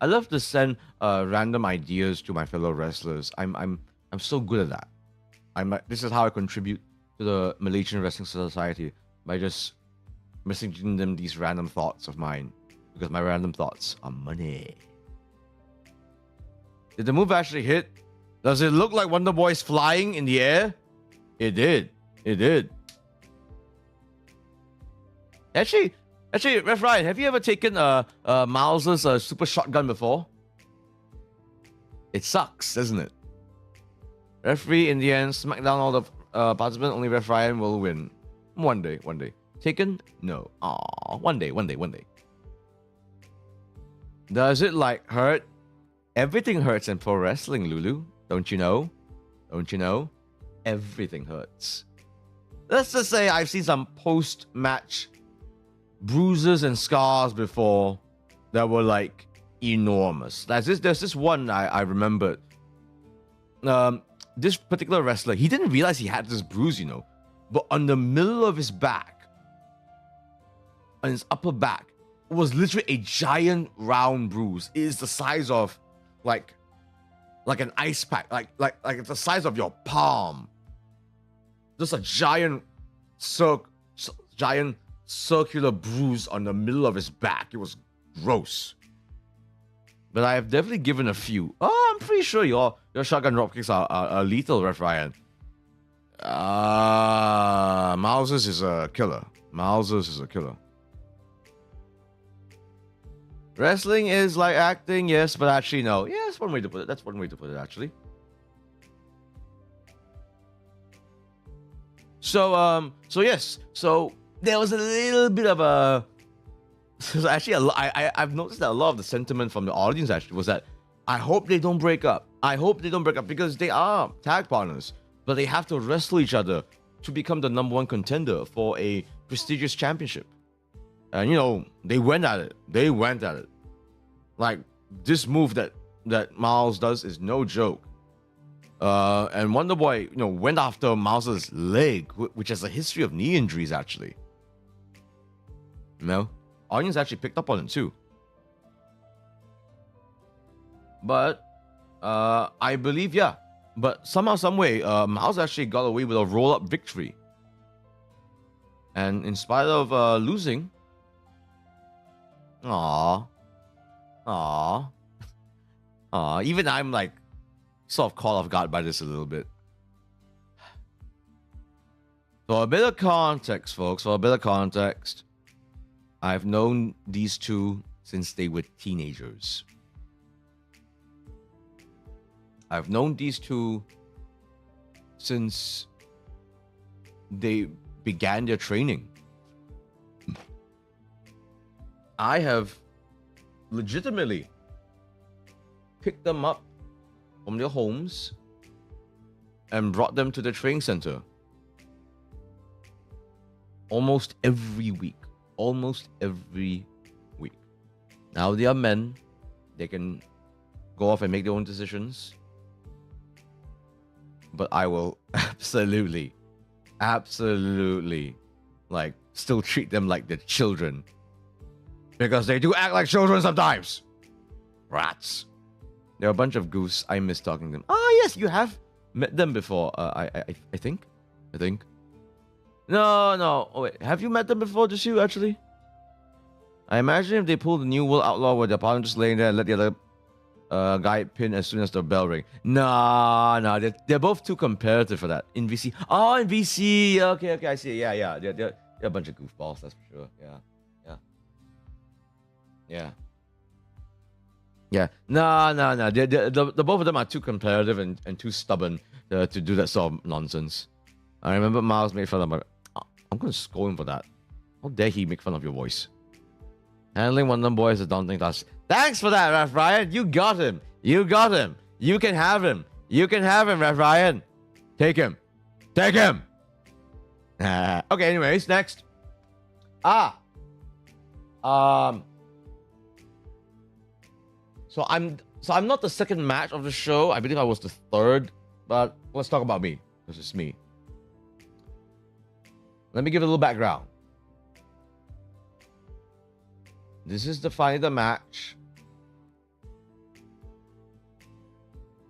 I love to send random ideas to my fellow wrestlers. I'm so good at that. This is how I contribute to the Malaysian Wrestling Society, by just messaging them these random thoughts of mine, because my random thoughts are money. Did the move actually hit? Does it look like Wonder Boy's flying in the air? It did. It did. Actually, Ref Ryan, have you ever taken Miles's super shotgun before? It sucks, doesn't it? Referee in the end, smack down all the participants. Only Ref Ryan will win. One day. Taken? No. Aww. One day. Does it like hurt? Everything hurts in pro wrestling, Lulu. Don't you know? Everything hurts. Let's just say I've seen some post-match bruises and scars before that were like enormous. There's this one I remembered. This particular wrestler, he didn't realize he had this bruise, but on the middle of his back, on his upper back, was literally a giant round bruise. It is the size of like an ice pack, like it's the size of your palm. Just a giant circular bruise on the middle of his back. It was gross. But I have definitely given a few. Oh, I'm pretty sure your shotgun dropkicks are lethal, Ref Ryan. Miles's is a killer. Wrestling is like acting, yes, but actually no. Yeah, that's one way to put it. Actually. So yes. So there was a little bit of a. So actually, I've noticed that a lot of the sentiment from the audience actually was that I hope they don't break up. Because they are tag partners, but they have to wrestle each other to become the #1 contender for a prestigious championship. And they went at it. Like, this move that Miles does is no joke. And Wonder Boy, went after Miles's leg, which has a history of knee injuries actually. Audience actually picked up on it too. But I believe, yeah. But somehow, some way, Miles actually got away with a roll-up victory. And in spite of losing, even I'm like sort of caught off guard by this a little bit. For a bit of context, folks, for a bit of context, I've known these two since they were teenagers. I've known these two since they began their training. I have legitimately picked them up from their homes and brought them to the training center almost every week. Almost every week. Now they are men. They can go off and make their own decisions. But I will absolutely, like, still treat them like they're children. Because they do act like children sometimes. Rats. They're a bunch of goose. I miss talking to them. Oh, yes, you have met them before. I think. No. Oh, wait. Have you met them before, just you, actually? I imagine if they pulled the New World Outlaw with their partner just laying there and let the other guy pin as soon as the bell ring. Nah. They're both too competitive for that. In VC. Oh, in VC. Okay, I see. Yeah. They're a bunch of goofballs, that's for sure. Yeah. No. The both of them are too competitive and too stubborn to do that sort of nonsense. I remember Miles made fun of him. I'm going to scold him for that. How dare he make fun of your voice? Handling one of them boys is a daunting task. Thanks for that, Ref Ryan. You got him. You can have him. Ref Ryan. Take him. Okay, anyways, next. So I'm not the second match of the show. I believe I was the third. But let's talk about me. This is me. Let me give a little background. This is finally the match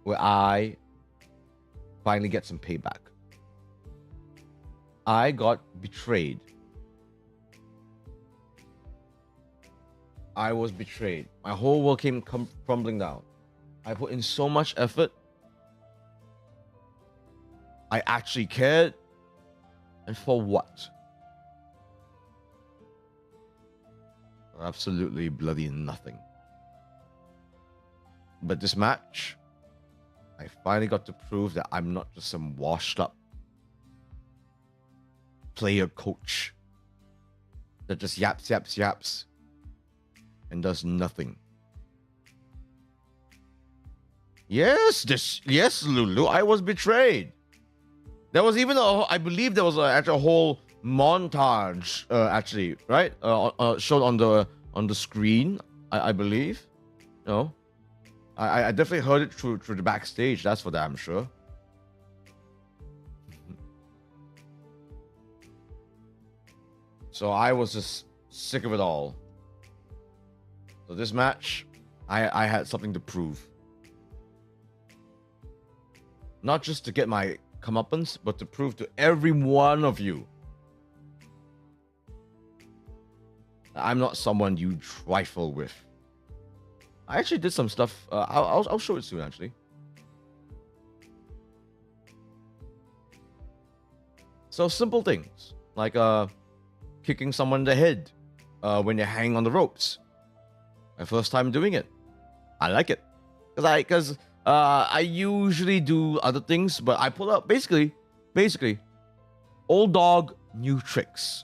where I finally get some payback. I got betrayed. I was betrayed. My whole world came crumbling down. I put in so much effort. I actually cared. And for what? Absolutely bloody nothing. But this match, I finally got to prove that I'm not just some washed up player coach that just yaps and does nothing. Yes, Lulu, I was betrayed. There was even I believe there was actually a whole montage, actually, right? Shown on the screen, I believe. No, I definitely heard it through the backstage. That's for damn sure. So I was just sick of it all. So this match, I had something to prove. Not just to get my comeuppance, but to prove to every one of you that I'm not someone you trifle with. I actually did some stuff. I'll show it soon, actually. So simple things like kicking someone in the head when they're hanging on the ropes. My first time doing it. I like it because I usually do other things, but I pull out basically old dog, new tricks.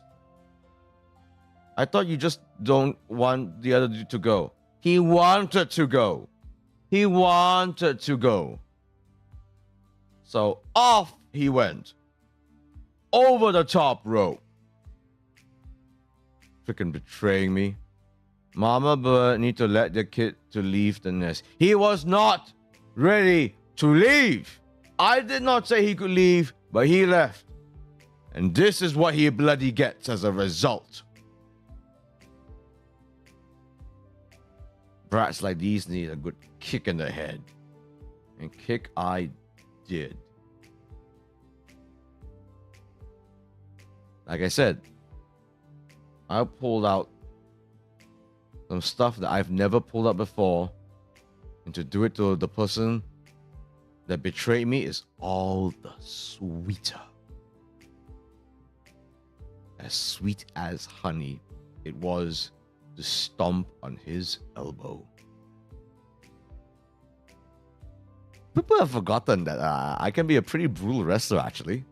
I thought you just don't want the other dude to go. He wanted to go. So off he went. Over the top rope. Freaking betraying me. Mama bird need to let the kid to leave the nest. He was not ready to leave. I did not say he could leave, but he left. And this is what he bloody gets as a result. Brats like these need a good kick in the head. And kick I did. Like I said, I pulled out some stuff that I've never pulled out before, and to do it to the person that betrayed me is all the sweeter. as sweet as honey it was to stomp on his elbow. People have forgotten that I can be a pretty brutal wrestler, actually.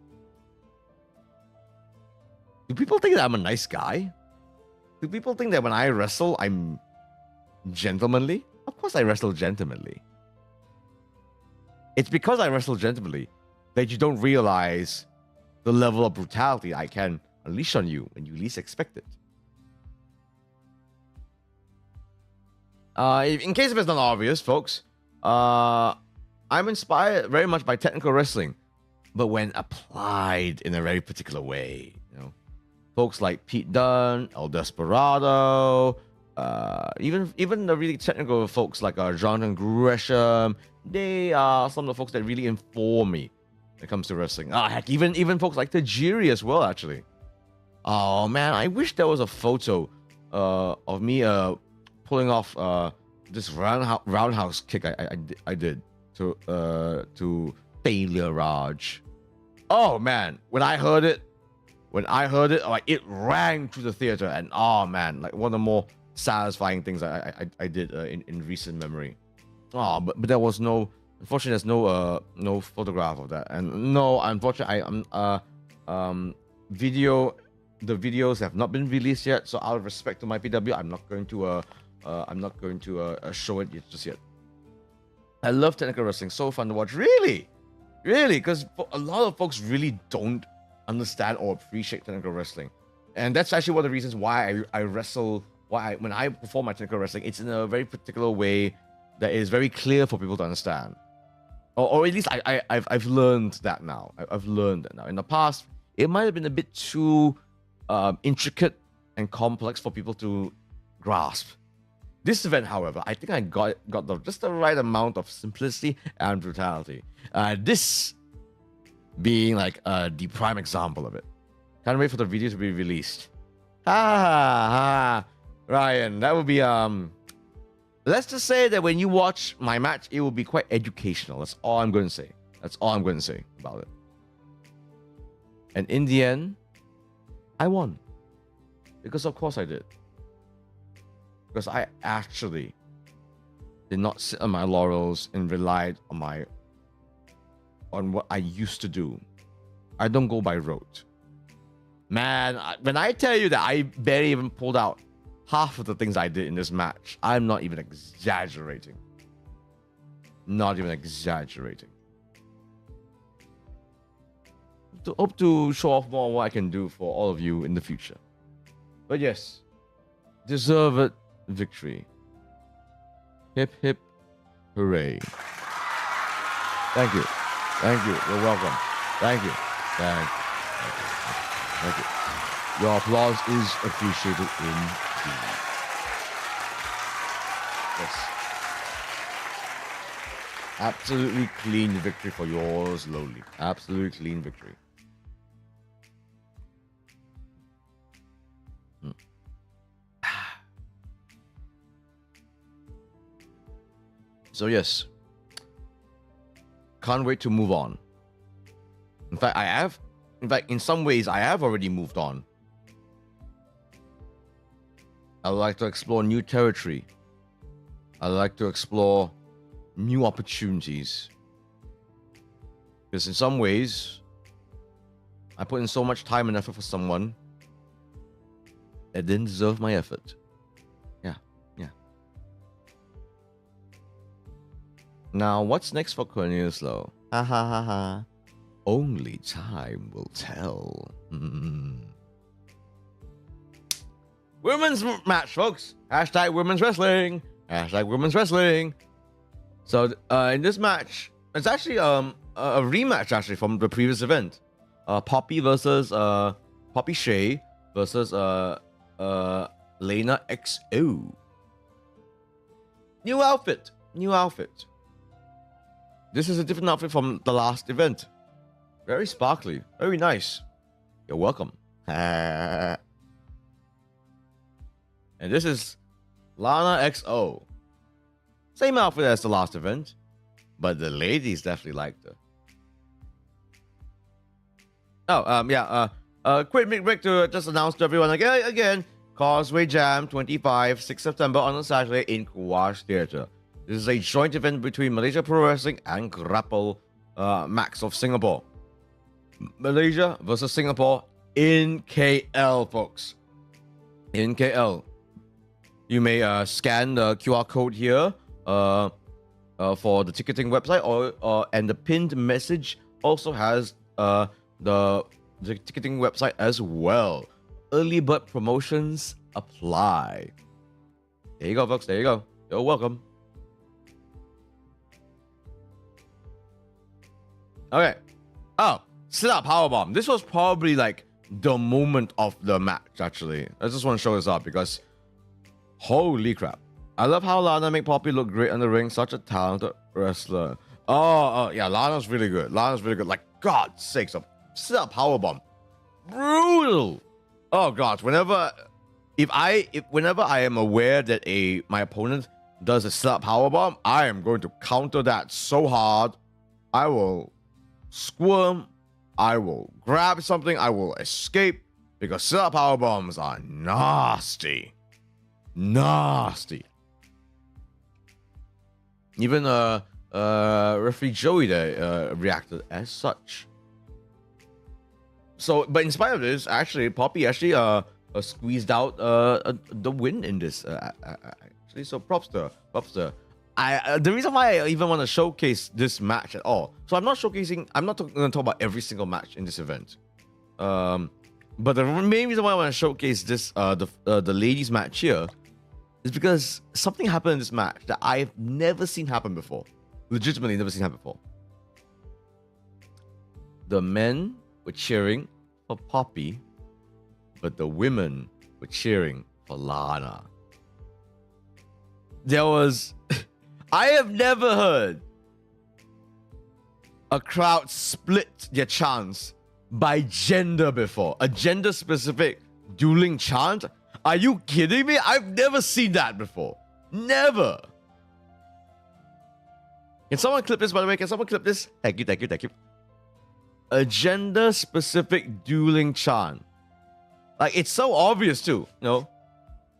Do people think that I'm a nice guy? Do people think that when I wrestle, I'm gentlemanly? Of course I wrestle gentlemanly. It's because I wrestle gentlemanly that you don't realize the level of brutality I can unleash on you when you least expect it. In case if it's not obvious, folks, I'm inspired very much by technical wrestling, but when applied in a very particular way, you know, folks like Pete Dunne, El Desperado, even the really technical folks like Jonathan Gresham, they are some of the folks that really inform me when it comes to wrestling. Heck, even folks like Tajiri as well, actually. Oh man, I wish there was a photo of me pulling off this roundhouse kick I did to Failure Raj. Oh man, when I heard it, like it rang through the theater, and oh man, like one of the more satisfying things I did in recent memory. Oh, but there was unfortunately, there's no photograph of that, and no, unfortunately, the videos have not been released yet. So out of respect to MYPW, I'm not going to show it just yet. I love technical wrestling, so fun to watch. Really, because a lot of folks really don't understand or appreciate technical wrestling, and that's actually one of the reasons why I wrestle. When I perform my technical wrestling, it's in a very particular way that is very clear for people to understand, or at least I've learned that now. I've learned that now. In the past, it might have been a bit too intricate and complex for people to grasp. This event, however, I think I got just the right amount of simplicity and brutality. This being like the prime example of it. Can't wait for the video to be released. Ryan, that would be let's just say that when you watch my match, it will be quite educational. That's all I'm going to say. That's all I'm going to say about it. And in the end, I won. Because of course I did. Because I actually did not sit on my laurels and relied on what I used to do. I don't go by rote. Man, when I tell you that I barely even pulled out half of the things I did in this match, I'm not even exaggerating. Not even exaggerating. Hope to show off more what I can do for all of you in the future. But yes, deserved victory. Hip hip hooray. Thank you. Thank you. You're welcome. Thank you. Thank you. Thank you. Your applause is appreciated indeed. Yes. Absolutely clean victory for yours lowly. Absolutely clean victory. So yes, can't wait to move on. In fact, in some ways, I have already moved on. I would like to explore new territory. I would like to explore new opportunities. Because in some ways, I put in so much time and effort for someone that didn't deserve my effort. Now, what's next for Cornelius, though? Ha ha ha ha. Only time will tell. Women's match, folks. Hashtag women's wrestling. Hashtag women's wrestling. So, in this match, it's actually a rematch, actually, from the previous event. Poppy versus Poppy Shea versus Lena XO. New outfit. This is a different outfit from the last event. Very sparkly. Very nice. You're welcome. And this is Lana XO. Same outfit as the last event, but the ladies definitely liked her. Quick break to just announce to everyone again. Causeway Jam 25, 6 September on a Saturday in Kuwash Theatre. This is a joint event between Malaysia Pro Wrestling and Grapple Max of Singapore. Malaysia versus Singapore in KL, folks. In KL. You may scan the QR code here for the ticketing website, or and the pinned message also has the ticketing website as well. Early bird promotions apply. There you go, folks. There you go. You're welcome. Okay. Oh, sit up powerbomb. This was probably like the moment of the match, actually. I just want to show this up because holy crap. I love how Lana made Poppy look great in the ring. Such a talented wrestler. Oh, yeah, Lana's really good. Lana's really good. Like, God's sakes, sit up powerbomb. Brutal. Oh gosh, whenever I am aware that my opponent does a sit up powerbomb, I am going to counter that so hard. I will squirm, I will grab something, I will escape, because sit up powerbombs are nasty. Nasty. Even referee Joey there reacted as such. So, but in spite of this, actually, Poppy squeezed out the win in this. Actually, so props to her. The reason why I even want to showcase this match at all. So I'm not going to talk about every single match in this event. But the main reason why I want to showcase this the ladies match here is because something happened in this match that I've never seen happen before. Legitimately never seen happen before. The men were cheering for Poppy, but the women were cheering for Lana. There was... I have never heard a crowd split their chants by gender before. A gender-specific dueling chant? Are you kidding me? I've never seen that before. Never. Can someone clip this, by the way? Can someone clip this? Thank you. A gender-specific dueling chant. Like, it's so obvious too, you know?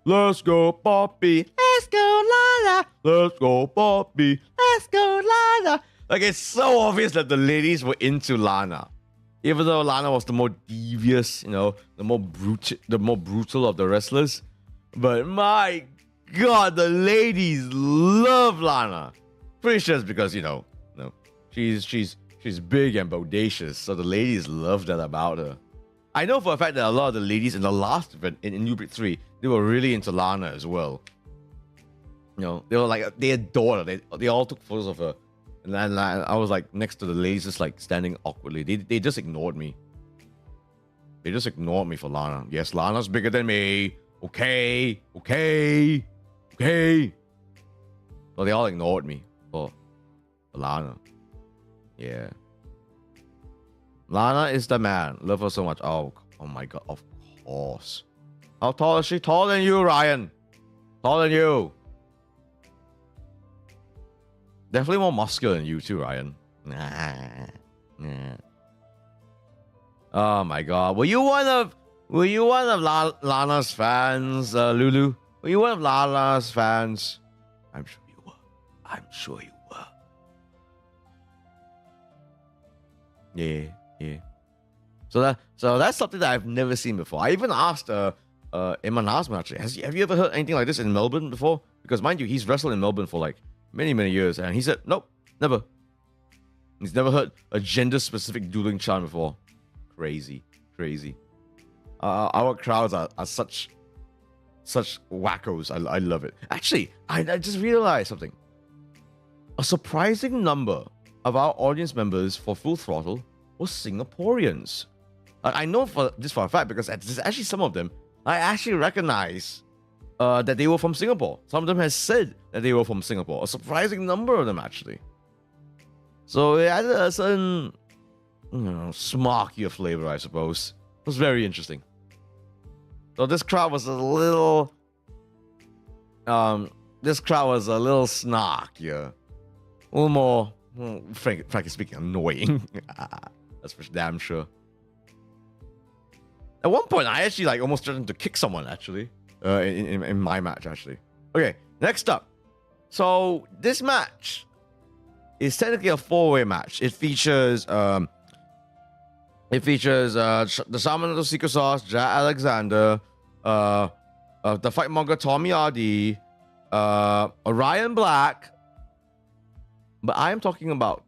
Let's go, Poppy. Let's go, Lana. Let's go, Poppy. Let's go, Lana. Like, it's so obvious that the ladies were into Lana. Even though Lana was the more devious, you know, the more brutal of the wrestlers. But my God, the ladies love Lana. Pretty sure it's because, you know, she's big and bodacious, so the ladies love that about her. I know for a fact that a lot of the ladies in the last event in New Breed 3, they were really into Lana as well. You know, they were like, they adored her. They all took photos of her. And then I was like next to the ladies, just like standing awkwardly. They just ignored me. They just ignored me for Lana. Yes, Lana's bigger than me. Okay. So they all ignored me for Lana. Yeah. Lana is the man. Love her so much. Oh my God. Of course. How tall is she? Taller than you, Ryan. Taller than you. Definitely more muscular than you too, Ryan. Nah. Oh my God. Were you one of Lana's fans, Lulu? Were you one of Lana's fans? I'm sure you were. Yeah. So that's something that I've never seen before. I even asked in my announcement, actually, have you ever heard anything like this in Melbourne before? Because mind you, he's wrestled in Melbourne for like many years, and he said nope, never. He's never heard a gender-specific dueling chant before. Crazy. Our crowds are such wackos. I love it. Actually, I just realized something. A surprising number of our audience members for Full Throttle were Singaporeans. I know for a fact because there's actually some of them I actually recognize that they were from Singapore. Some of them has said that they were from Singapore. A surprising number of them actually. So it added a certain, smarkier flavor, I suppose. It was very interesting. So this crowd was a little snarkier, a little more, frankly speaking, annoying. That's for damn sure. At one point, I actually like almost threatened to kick someone actually, in my match actually. Okay, next up. So this match is technically a 4-way match. It features the Shaman of the Secret Sauce, Jack Alexander, the Fight Monger Tommy Hardy, Orion Black. But I am talking about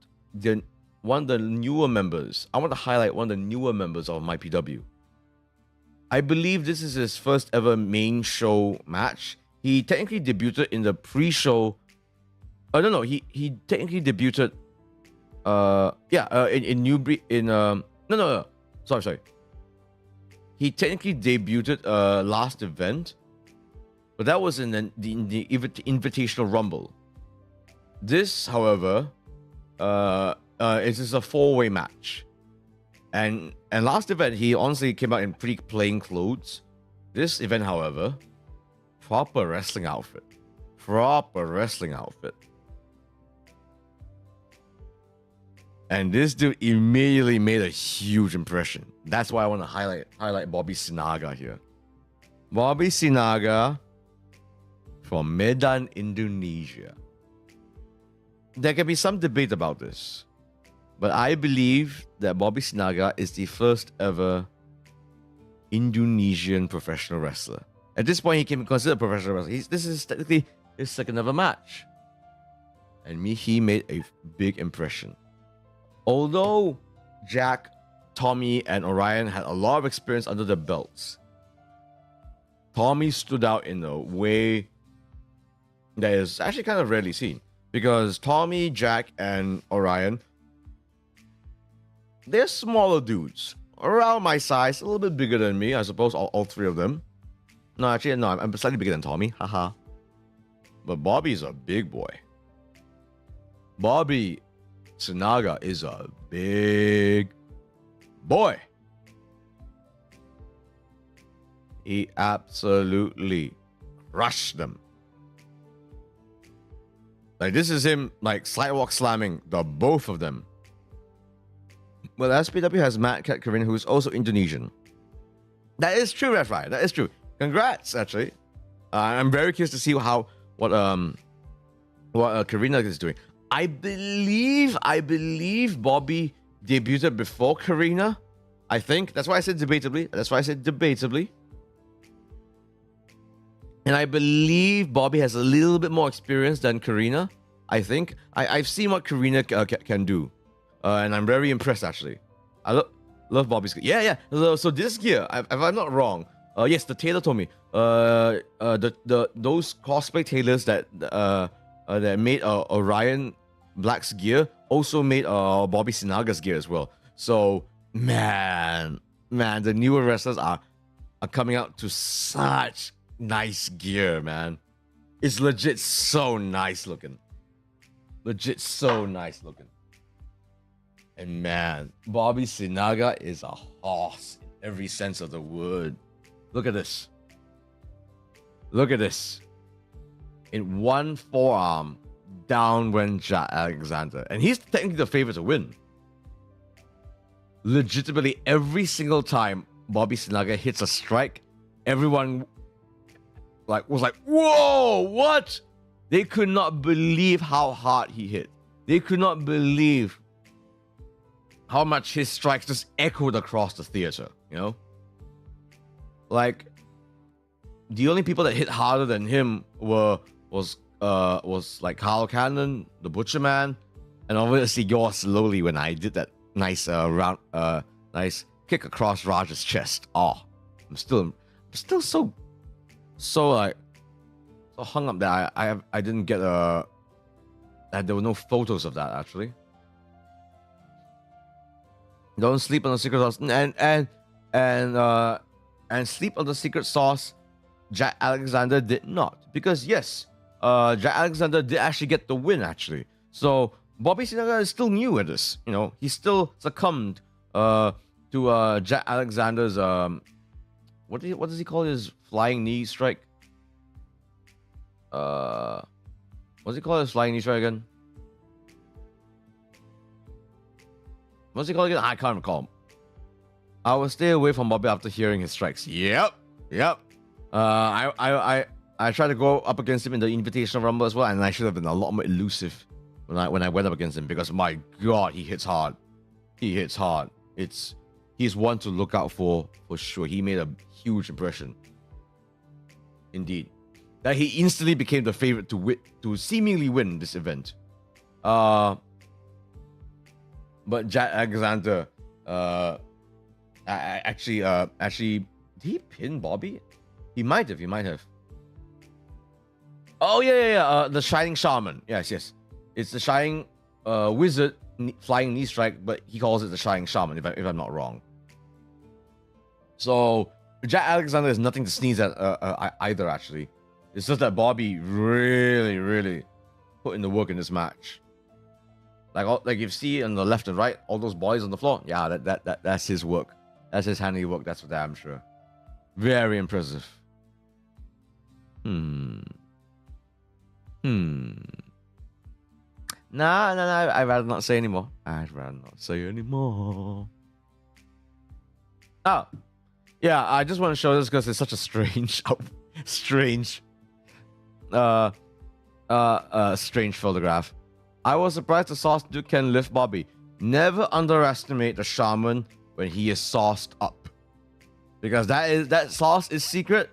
one of the newer members. I want to highlight one of the newer members of MYPW. I believe this is his first ever main show match. He technically debuted in the pre-show. No, he technically debuted. In Newbury in no. Sorry. He technically debuted last event, but that was in the Invitational Rumble. This, however, is just a 4-way match. And last event, he honestly came out in pretty plain clothes. This event, however, proper wrestling outfit. And this dude immediately made a huge impression. That's why I want to highlight Bobby Sinaga here. Bobby Sinaga from Medan, Indonesia. There can be some debate about this, but I believe that Bobby Sinaga is the first ever Indonesian professional wrestler. At this point, he can be considered a professional wrestler. This is technically his second ever match. And he made a big impression. Although Jack, Tommy, and Orion had a lot of experience under their belts, Tommy stood out in a way that is actually kind of rarely seen. Because Tommy, Jack, and Orion, they're smaller dudes. Around my size, a little bit bigger than me, I suppose, all three of them. No, actually, no, I'm slightly bigger than Tommy. Haha. But Bobby's a big boy. Bobby Sinaga is a big boy. He absolutely crushed them. Like, this is him, like, sidewalk slamming the both of them. Well, SPW has Matt Cat Karin, who's also Indonesian. That is true, that's right. That is true. Congrats, actually. I'm very curious to see what Karina is doing. I believe Bobby debuted before Karina. I think. That's why I said debatably. And I believe Bobby has a little bit more experience than Karina. I think. I've seen what Karina can do. And I'm very impressed, actually. I love Bobby's gear. Yeah. So this gear, if I'm not wrong, yes, the tailor told me. Those cosplay tailors that made Orion Black's gear also made Bobby Sinaga's gear as well. So man, the newer wrestlers are coming out to such nice gear, man. It's legit so nice looking. And man, Bobby Sinaga is a horse in every sense of the word. Look at this. In one forearm, down went Jack Alexander. And he's technically the favorite to win. Legitimately, every single time Bobby Sinaga hits a strike, everyone was like, whoa, what? They could not believe how hard he hit. They could not believe how much his strikes just echoed across the theater, you know? Like, the only people that hit harder than him was like Carl Cannon, the Butcher Man, and obviously yours slowly when I did that nice nice kick across Raj's chest. Oh, I'm still so hung up that I didn't get that there were no photos of that actually. Don't sleep on the secret sauce and sleep on the secret sauce. Jack Alexander did not, because yes, Jack Alexander did actually get the win actually. So Bobby Sinaga is still new at this. You know, he still succumbed to Jack Alexander's what does he call his flying knee strike? What does he call his flying knee strike again? What's he called again? I can't recall. I will stay away from Bobby after hearing his strikes. Yep. I tried to go up against him in the Invitational Rumble as well, and I should have been a lot more elusive when I went up against him, because my God, he hits hard. He's one to look out for sure. He made a huge impression. Indeed. That he instantly became the favorite to seemingly win this event. But Jack Alexander actually did he pin Bobby? He might have. Oh yeah. The Shining Shaman. Yes. It's the Shining Wizard flying knee strike, but he calls it the Shining Shaman, if I'm not wrong. So Jack Alexander is nothing to sneeze at either, actually. It's just that Bobby really put in the work in this match. Like you see on the left and right, all those boys on the floor. Yeah, that's his work. That's his handiwork. That's for damn sure. Very impressive. Nah, I'd rather not say anymore. Oh, yeah, I just want to show this because it's such a strange photograph. I was surprised the Sauce Dude can lift Bobby. Never underestimate the shaman when he is sauced up, because that sauce is secret,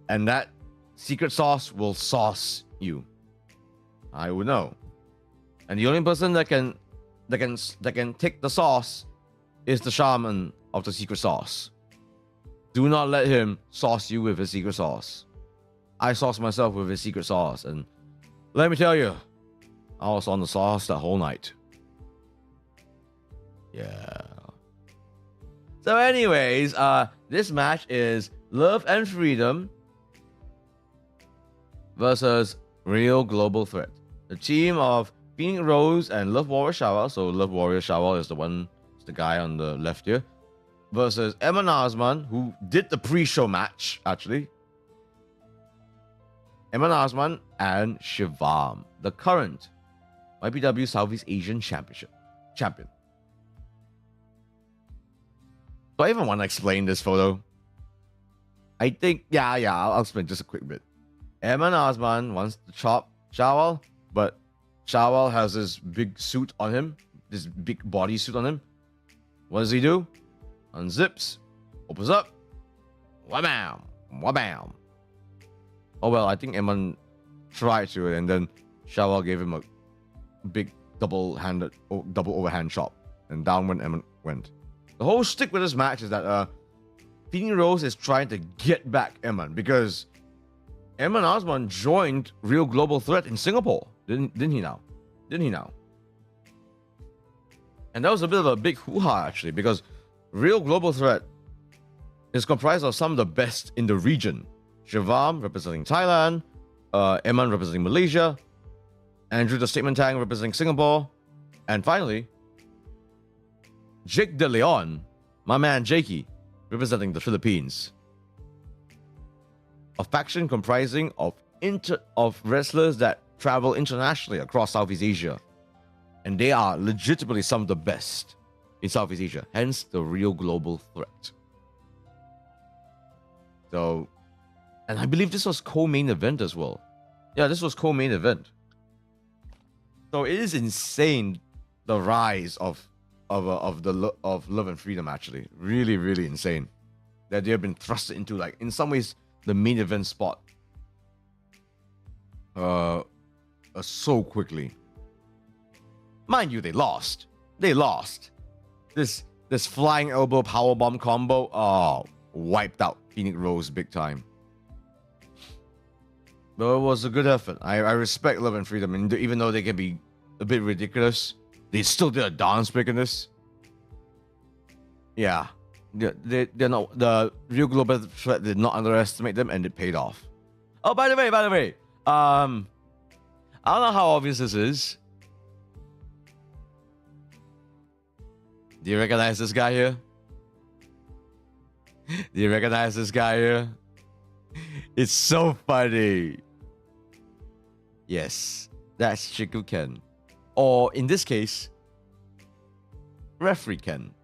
and that secret sauce will sauce you. I would know. And the only person that can take the sauce is the shaman of the secret sauce. Do not let him sauce you with his secret sauce. I sauced myself with his secret sauce, and let me tell you, I was on the sauce that whole night. Yeah. So anyways, this match is Love and Freedom versus Real Global Threat. The team of Phoenix Rose and Love Warrior Shawal. So Love Warrior Shawal is the guy on the left here. Versus Emma Nazman, who did the pre-show match, actually. Emma Nazman and Shivam, the current MYPW Southeast Asian champion. Do I even want to explain this photo? I think, yeah, I'll explain just a quick bit. Emma Nazman wants to chop Shawal, but Shawal has this big suit on him, this big body suit on him. What does he do? Unzips, opens up, wabam. Oh well, I think Eman tried to, and then Shawal gave him a big double overhand chop, and down when Eman went. The whole stick with this match is that Phoenix Rose is trying to get back Eman, because Eman Osman joined Real Global Threat in Singapore, didn't he now? And that was a bit of a big hoo-ha, actually, because Real Global Threat is comprised of some of the best in the region. Shivam representing Thailand, Eman representing Malaysia, Andrew the Statement Tang representing Singapore, and finally, Jake De Leon, my man Jakey, representing the Philippines. A faction comprising of wrestlers that travel internationally across Southeast Asia. And they are legitimately some of the best in Southeast Asia, hence the Real Global Threat. So, and I believe this was co-main event as well. Yeah, this was co-main event. So it is insane, the rise of Love and Freedom, actually. Really, really insane. That they have been thrust into, like, in some ways, the main event spot. So quickly. Mind you, they lost. This flying elbow powerbomb combo, wiped out Phoenix Rose big time. But it was a good effort. I respect Love and Freedom, and even though they can be a bit ridiculous, they still did a dance break in this. Yeah. They're not, the Real Global Threat did not underestimate them, and it paid off. Oh, by the way, I don't know how obvious this is. Do you recognize this guy here? It's so funny. Yes, that's Chiku Ken. Or in this case, Referee Ken.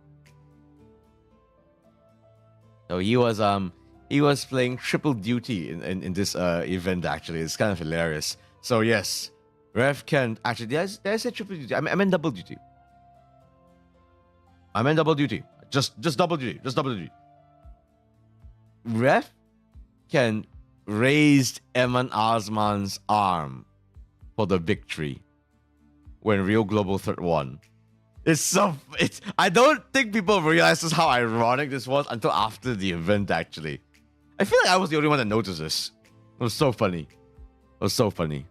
So he was playing triple duty in this event. Actually, it's kind of hilarious. So yes, ref can actually. Did I say triple duty? I meant double duty. I meant double duty. Just double duty. Just double duty. Ref can raise Eman Osman's arm for the victory when Real Global Threat won. I don't think people realize just how ironic this was until after the event, actually. I feel like I was the only one that noticed this. It was so funny. It was so funny.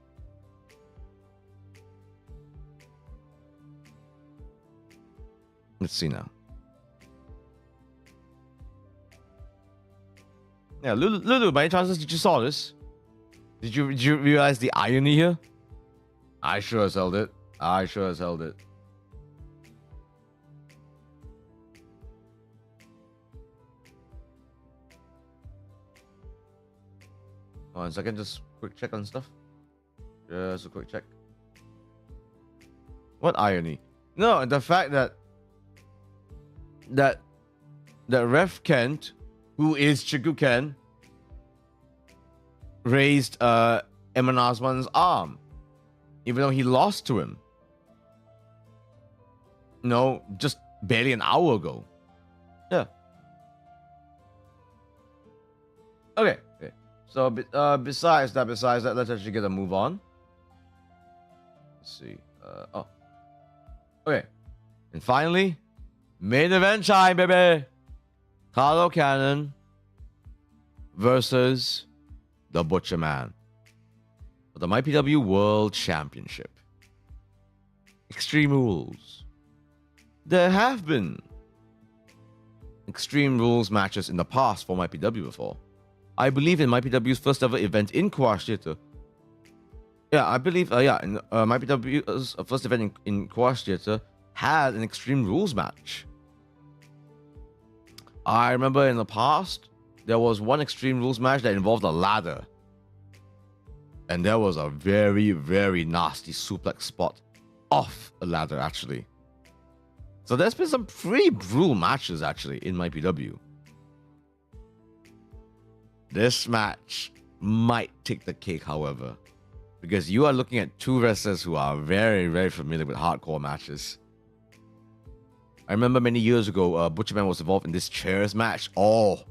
Let's see now. Yeah, Lulu, by any chances, did you saw this? Did you realize the irony here? I sure as hell did. I sure as hell did. One second, just quick check on stuff. Just a quick check. What irony? No, the fact that Ref Kent, who is Chiku Ken, raised Eman Osman's arm, even though he lost to him. No, just barely an hour ago. Yeah. Okay. So besides that, let's actually get a move on. Let's see. Okay. And finally, main event time, baby. Carlo Cannon versus the Butcher Man for the MYPW World Championship. Extreme Rules. There have been Extreme Rules matches in the past for MYPW before. I believe in MYPW's first ever event in Quash Theatre. Yeah, I believe, in MYPW's first event in Quash Theatre had an Extreme Rules match. I remember in the past, there was one Extreme Rules match that involved a ladder. And there was a very, very nasty suplex spot off a ladder, actually. So there's been some pretty brutal matches, actually, in MYPW. This match might take the cake, however, because you are looking at two wrestlers who are very, very familiar with hardcore matches. I remember many years ago, Butcherman was involved in this chairs match. Oh,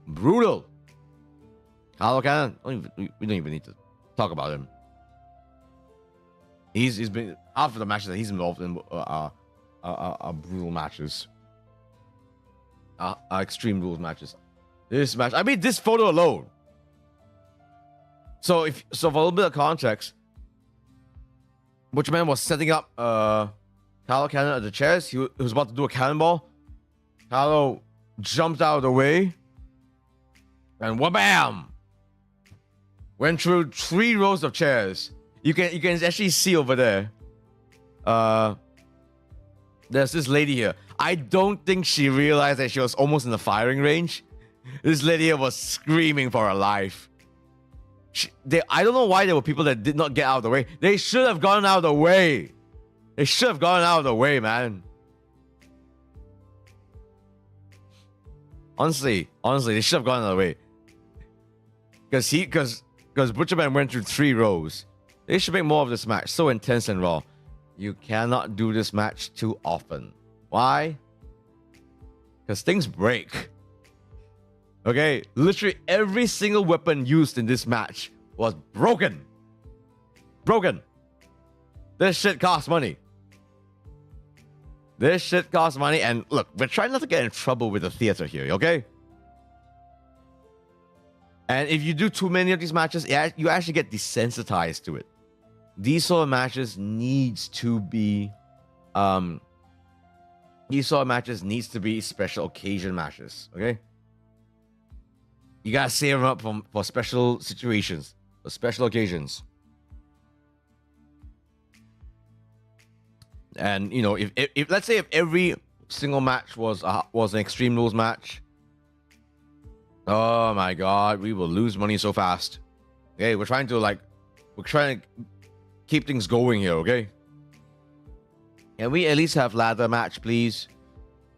brutal. Carlo Cannon, we don't even need to talk about him. He's been, after the matches that he's involved in, brutal matches. Extreme Rules matches. This match, I mean, this photo alone. So for a little bit of context, Butcherman was setting up Carlo Cannon at the chairs. He was about to do a cannonball. Carlo jumped out of the way, and wha-bam! Went through 3 rows of chairs. You can actually see over there. There's this lady here. I don't think she realized that she was almost in the firing range. This lady here was screaming for her life. I don't know why there were people that did not get out of the way. They should have gone out of the way. They should have gone out of the way, man. Honestly, they should have gone out of the way. Because Butcherman went through 3 rows. They should make more of this match. So intense and raw. You cannot do this match too often. Why? Because things break. Okay, literally every single weapon used in this match was broken. Broken. This shit costs money. This shit costs money. And look, we're trying not to get in trouble with the theater here, okay? And if you do too many of these matches, you actually get desensitized to it. These sort of matches needs to be special occasion matches, okay? You gotta save them up for special situations, for special occasions. And you know, if let's say if every single match was an Extreme Rules match, oh my god, we will lose money so fast. Okay, we're trying to keep things going here, okay? Can we at least have ladder match, please?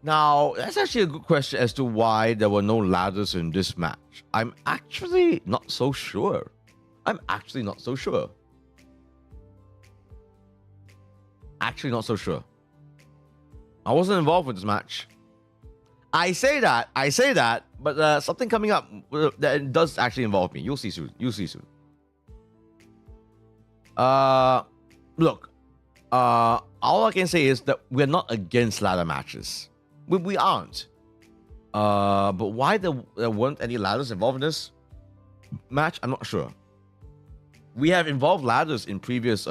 Now, that's actually a good question as to why there were no ladders in this match. I'm actually not so sure. Actually not so sure, I wasn't involved with this match. I say that, but something coming up that does actually involve me. You'll see soon. Look, all I can say is that we're not against ladder matches. We aren't. But why there weren't any ladders involved in this match, I'm not sure. We have involved ladders in previous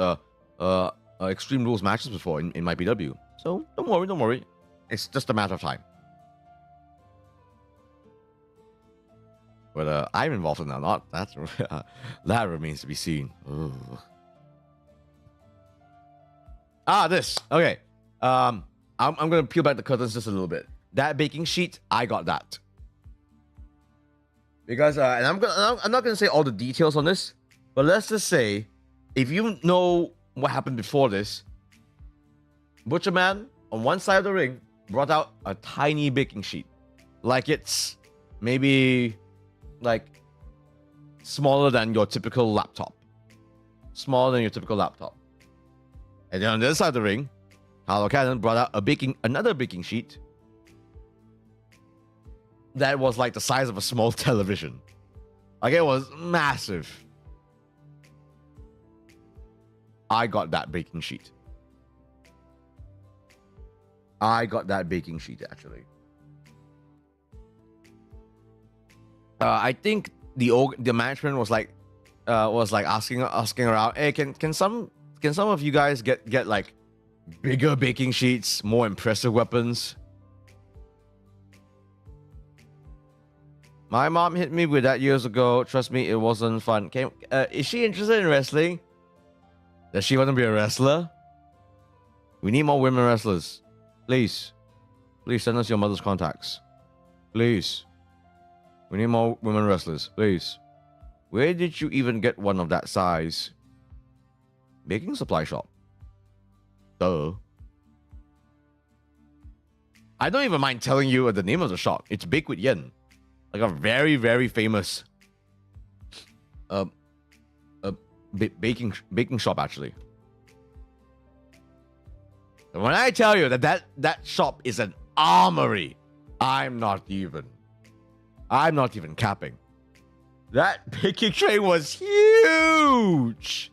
Extreme Rules matches before in MYPW. So don't worry. It's just a matter of time. Whether I'm involved in that or not, that remains to be seen. Ugh. This. Okay. I'm gonna peel back the curtains just a little bit. That baking sheet, I got that. Because and I'm not gonna say all the details on this, but let's just say, if you know what happened before this, Butcher Man on one side of the ring brought out a tiny baking sheet, like it's maybe like smaller than your typical laptop. And then on the other side of the ring, Harlow Cannon brought out another baking sheet that was like the size of a small television. Like, it was massive. I got that baking sheet. Actually. I think the management was like asking around, hey, can some of you guys get like bigger baking sheets, more impressive weapons? My mom hit me with that years ago. Trust me, it wasn't fun. Is she interested in wrestling? Does she want to be a wrestler? We need more women wrestlers. Please send us your mother's contacts. Please. We need more women wrestlers. Please. Where did you even get one of that size? Baking supply shop. Duh. I don't even mind telling you the name of the shop. It's Bake with Yen. Like a very, very famous baking shop, actually. And when I tell you that shop is an armory, I'm not even capping. That baking tray was huge.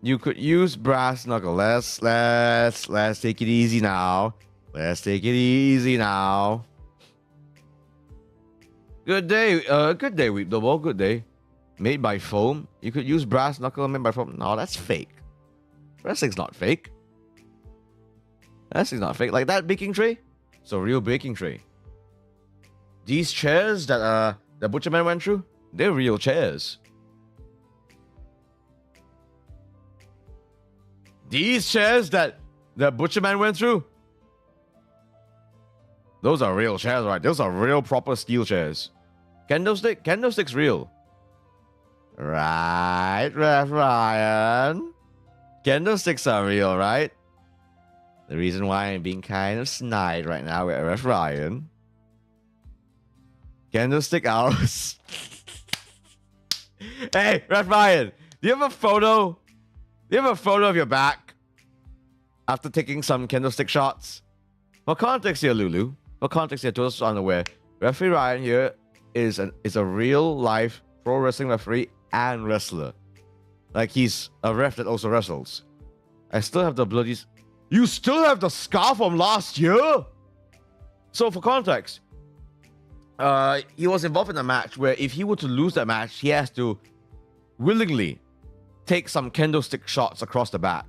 You could use brass knuckle. Let's take it easy now. Good day, Vtuber. Good day. Made by foam. You could use brass knuckle made by foam. No, that's fake. Wrestling's not fake. Like that baking tray, it's a real baking tray. These chairs that the Butcherman went through, they're real chairs. These chairs that the Butcherman went through, those are real chairs, right? Those are real proper steel chairs. Candlestick's real. Right, Ref Ryan? Candlesticks are real, right? The reason why I'm being kind of snide right now with Ref Ryan. Candlestick hours. Hey, Ref Ryan, do you have a photo? Of your back after taking some candlestick shots? For context here, Lulu. For context here, to those unaware, Referee Ryan here is a real life pro wrestling referee and wrestler. Like, he's a ref that also wrestles. I still have the bloody... You still have the scar from last year? So for context, he was involved in a match where if he were to lose that match, he has to willingly take some candlestick shots across the back.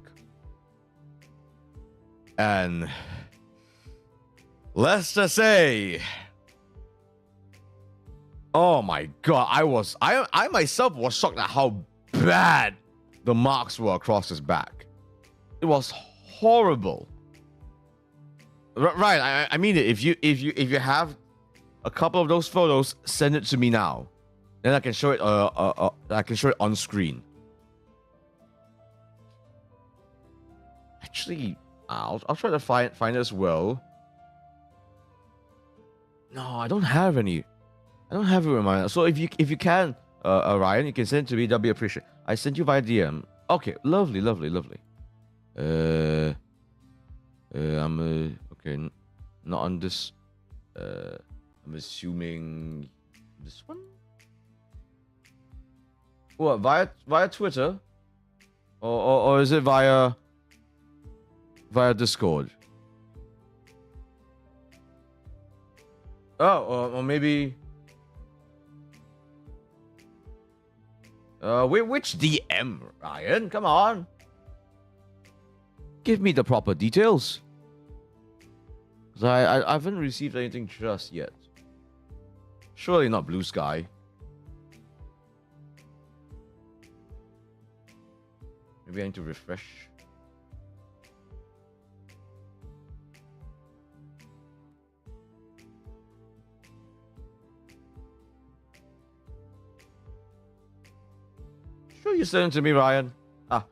And let's just say, oh my god, I myself was shocked at how bad the marks were across his back. It was horrible. Right, I mean it. If you have a couple of those photos, send it to me now. Then I can show it on screen. Actually, I'll try to find it as well. No, I don't have any. I don't have a reminder. So if you can, Ryan, you can send it to me. That'd be appreciated. I sent you via DM. Okay, lovely. I'm okay. Not on this. I'm assuming this one. What, via Twitter, or is it via Discord? Oh, or maybe. Which DM, Ryan? Come on. Give me the proper details. Cause I haven't received anything just yet. Surely not Blue Sky. Maybe I need to refresh. Sure, you sent it to me, Ryan. Ah.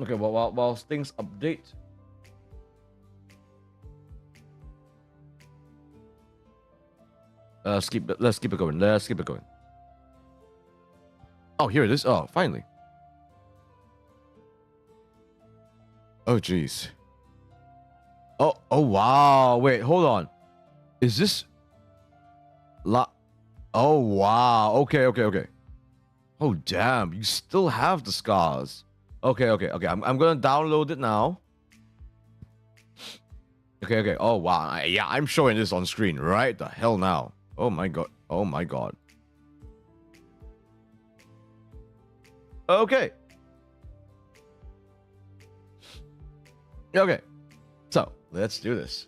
Okay, well, while things update. Let's keep it going. Oh, here it is. Oh, finally. Oh, jeez. Oh, wow. Wait, hold on. Is this... Oh, wow. Okay. Oh, damn. You still have the scars. Okay. I'm gonna download it now. Okay. Oh, wow. Yeah, I'm showing this on screen right the hell now. Oh, my God. Okay. So, let's do this.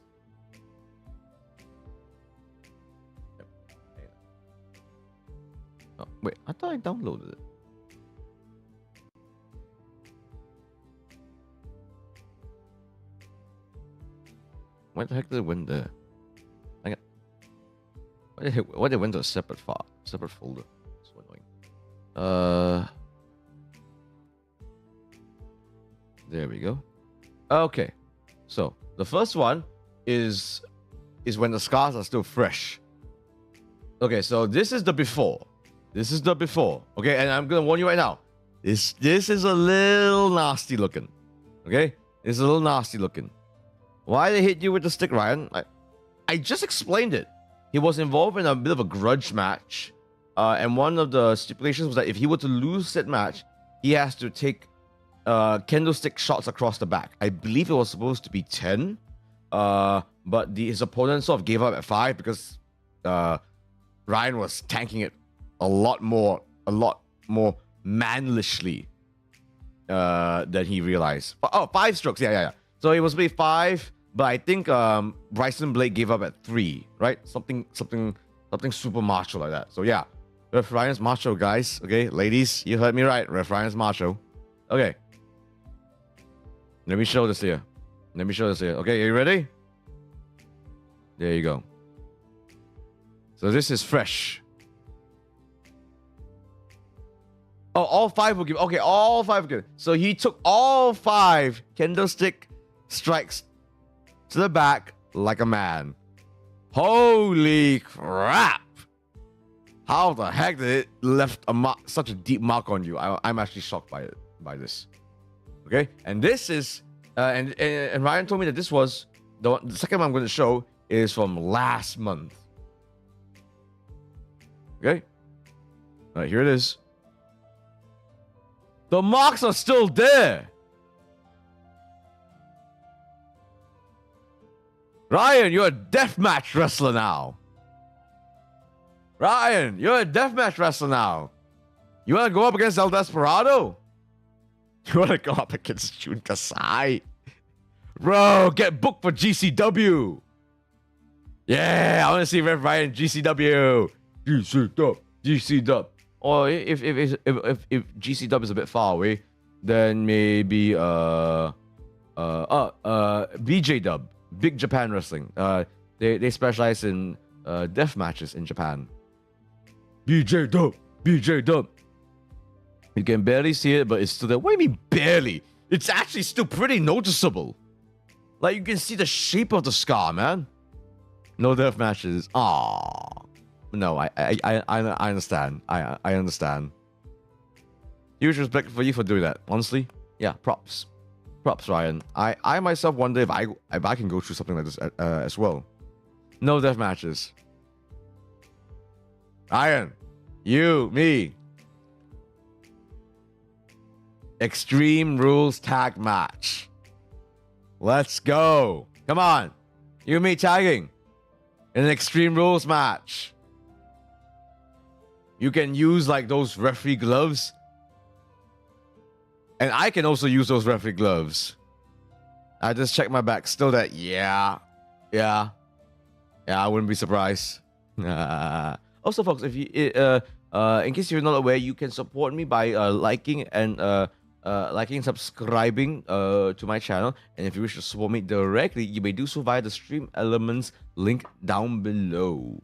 Oh, wait. I thought I downloaded it. Why the heck did it went there? Why did it went to a separate folder? So annoying. There we go. Okay. So the first one is when the scars are still fresh. Okay, so this is the before. Okay, and I'm gonna warn you right now. This is a little nasty looking. Okay? It's a little nasty looking. Why they hit you with the stick, Ryan? I just explained it. He was involved in a bit of a grudge match. And one of the stipulations was that if he were to lose that match, he has to take candlestick shots across the back. I believe it was supposed to be 10. But his opponent sort of gave up at 5 because Ryan was tanking it a lot more manlishly than he realized. Oh, 5 strokes. Yeah. So it was supposed to be 5, but I think Bryson Blake gave up at 3, right? Something super macho like that. So yeah, Ref Ryan's macho, guys. Okay, ladies, you heard me right. Ref Ryan's macho. Okay. Let me show this here. Okay, are you ready? There you go. So this is fresh. Oh, all 5 will give. Okay, all 5 will give. So he took all 5 candlestick strikes to the back like a man. Holy crap! How the heck did it left a mark, such a deep mark on you? I'm actually shocked by this. Okay, and this is and Ryan told me that this was the second one I'm going to show is from last month. Okay, all right, here it is. The marks are still there. Ryan, you're a deathmatch wrestler now. You want to go up against El Desperado? You want to go up against Jun Kasai? Bro, get booked for GCW. Yeah, I want to see Ref Ryan GCW. GCW. Or if GCW is a bit far away, then maybe BJ Dub, Big Japan Wrestling. They specialize in death matches in Japan. BJ Dub. You can barely see it, but it's still there. What do you mean barely? It's actually still pretty noticeable. Like you can see the shape of the scar, man. No death matches. Ah, no, I understand. I understand. Huge respect for you for doing that. Honestly, yeah, props, Ryan. I myself wonder if I can go through something like this as well. No death matches. Ryan, you, me. Extreme Rules tag match. Let's go. Come on. You and me tagging in an Extreme Rules match. You can use like those referee gloves. And I can also use those referee gloves. I just checked my back. Still that, yeah, I wouldn't be surprised. Also, folks, if you, in case you're not aware, you can support me by liking and subscribing to my channel. And if you wish to support me directly, you may do so via the Stream Elements link down below.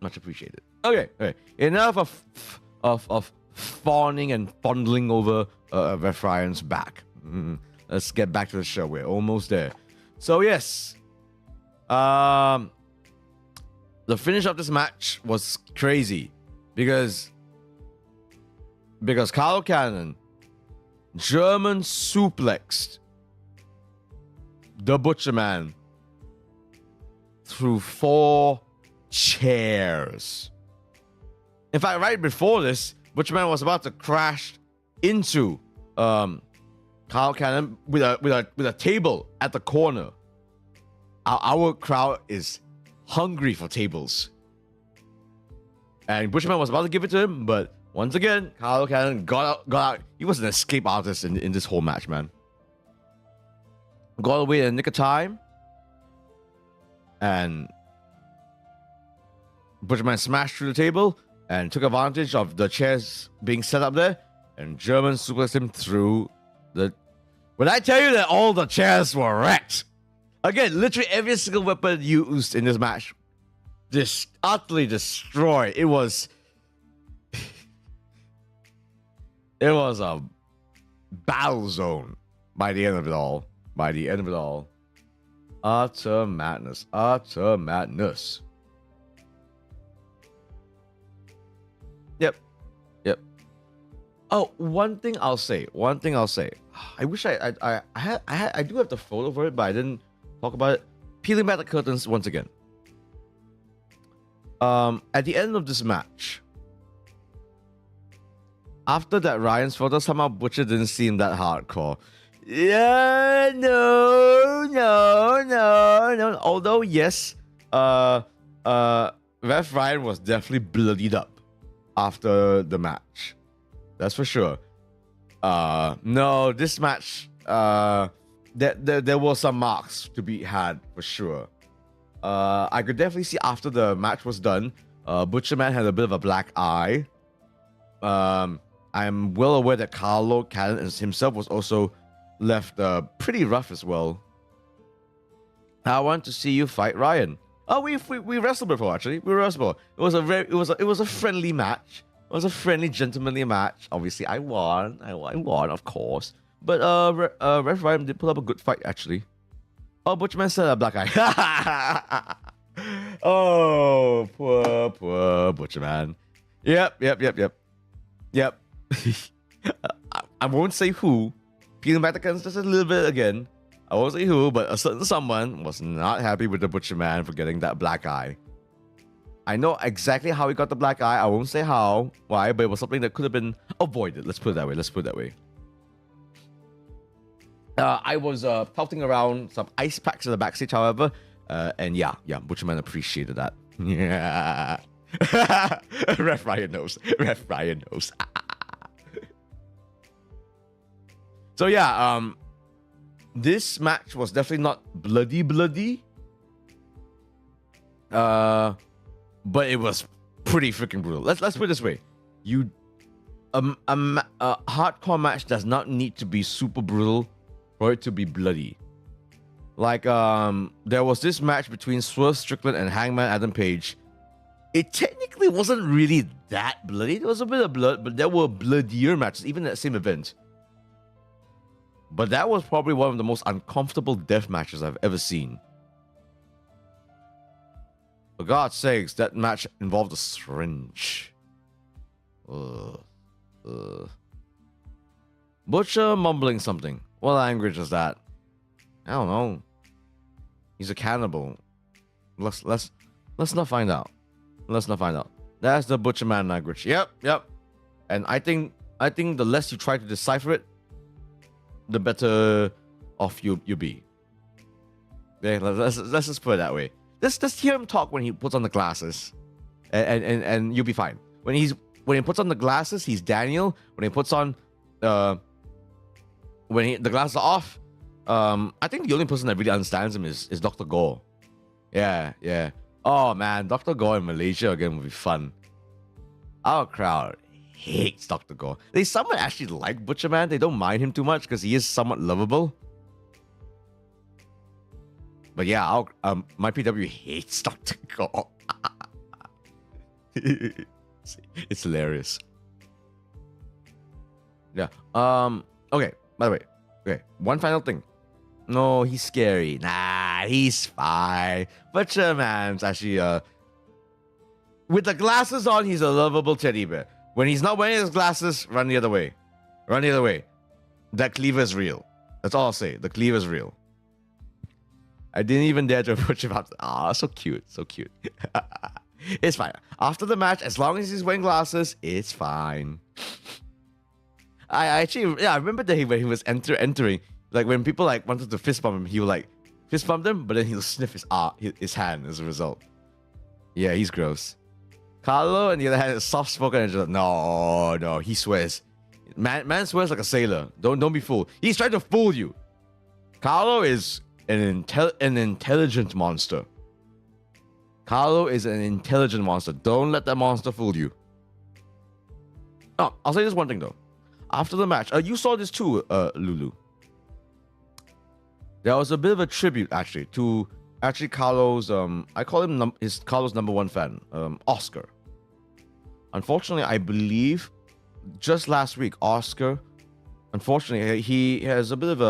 Much appreciated. Okay. Enough of fawning and fondling over Ref Ryan's back. Let's get back to the show. We're almost there. So yes, the finish of this match was crazy because Carl Cannon German suplexed the Butcher Man through 4 chairs. In fact, right before this, Butcher Man was about to crash into Carl Cannon with a table at the corner. Our crowd is hungry for tables, and Butcher Man was about to give it to him, but once again, Carl Cannon got out. He was an escape artist in this whole match, man. Got away in the nick of time, and Butcher Man smashed through the table and took advantage of the chairs being set up there, and German suplexed him through the... When I tell you that all the chairs were wrecked, again, literally every single weapon used in this match just utterly destroyed. It was a battle zone by the end of it all. Utter madness. Yep. Oh, one thing I'll say. I wish I do have the photo for it, but I didn't talk about it. Peeling back the curtains once again. At the end of this match, after that Ryan's photo, somehow Butcher didn't seem that hardcore. Yeah, no. Although yes, Ref Ryan was definitely bloodied up after the match. That's for sure. No, this match, there were some marks to be had for sure. I could definitely see after the match was done, Butcher Man had a bit of a black eye. I'm well aware that Carlo Cannon himself was also left pretty rough as well. I want to see you fight Ryan. Oh, we wrestled before actually. We wrestled. It was a friendly match. It was a friendly, gentlemanly match. Obviously, I won. I won, of course. But Ref Ryan did put up a good fight actually. Oh, Butcherman said a black eye. Oh, poor Butcherman. Yep. I won't say who. Peeling back the curtains just a little bit again. I won't say who, but a certain someone was not happy with the Butcherman for getting that black eye. I know exactly how he got the black eye. I won't say why, but it was something that could have been avoided. Let's put it that way. I was pelting around some ice packs in the backstage, however, and yeah, Butcherman appreciated that. Yeah. Ref Ryan knows. So yeah, this match was definitely not bloody. But it was pretty freaking brutal. Let's put it this way: a hardcore match does not need to be super brutal for it to be bloody. Like there was this match between Swerve Strickland and Hangman Adam Page. It technically wasn't really that bloody. There was a bit of blood, but there were bloodier matches even at the same event. But that was probably one of the most uncomfortable death matches I've ever seen. For God's sakes, that match involved a syringe. Butcher mumbling something. What language is that? I don't know. He's a cannibal. Let's not find out. Let's not find out. That's the Butcher Man language. Yep. And I think the less you try to decipher it, the better off you be. Yeah, let's just put it that way. Just hear him talk when he puts on the glasses, and you'll be fine. When he puts on the glasses, he's Daniel. When he puts on the glasses are off, I think the only person that really understands him is Dr. Gore. Yeah. Oh man, Dr. Gore in Malaysia again would be fun. Our crowd hates Dr. Gore. They somewhat actually like Butcher Man. They don't mind him too much because he is somewhat lovable. But yeah, our MYPW hates Dr. Gore. It's hilarious. Yeah. Okay. By the way, okay. One final thing. No, he's scary. Nah, he's fine. Butcher Man's actually with the glasses on, he's a lovable teddy bear. When he's not wearing his glasses, run the other way. Run the other way. That cleaver is real. That's all I'll say. The cleaver is real. I didn't even dare to approach him after. Ah, so cute. So cute. It's fine. After the match, as long as he's wearing glasses, it's fine. I actually, I remember that when he was entering, like when people like wanted to fist bump him, he would like fist bump them, but then he'll sniff his hand as a result. Yeah, he's gross. Carlo, on the other hand, is soft spoken and just no, he swears. Man swears like a sailor. Don't be fooled. He's trying to fool you. Carlo is an intelligent monster. Carlo is an intelligent monster. Don't let that monster fool you. Oh, I'll say this one thing though. After the match, you saw this too, Lulu. There was a bit of a tribute actually to Carlo's. I call him Carlo's #1 fan, Oscar. Unfortunately, I believe just last week, Oscar. Unfortunately, he has a bit of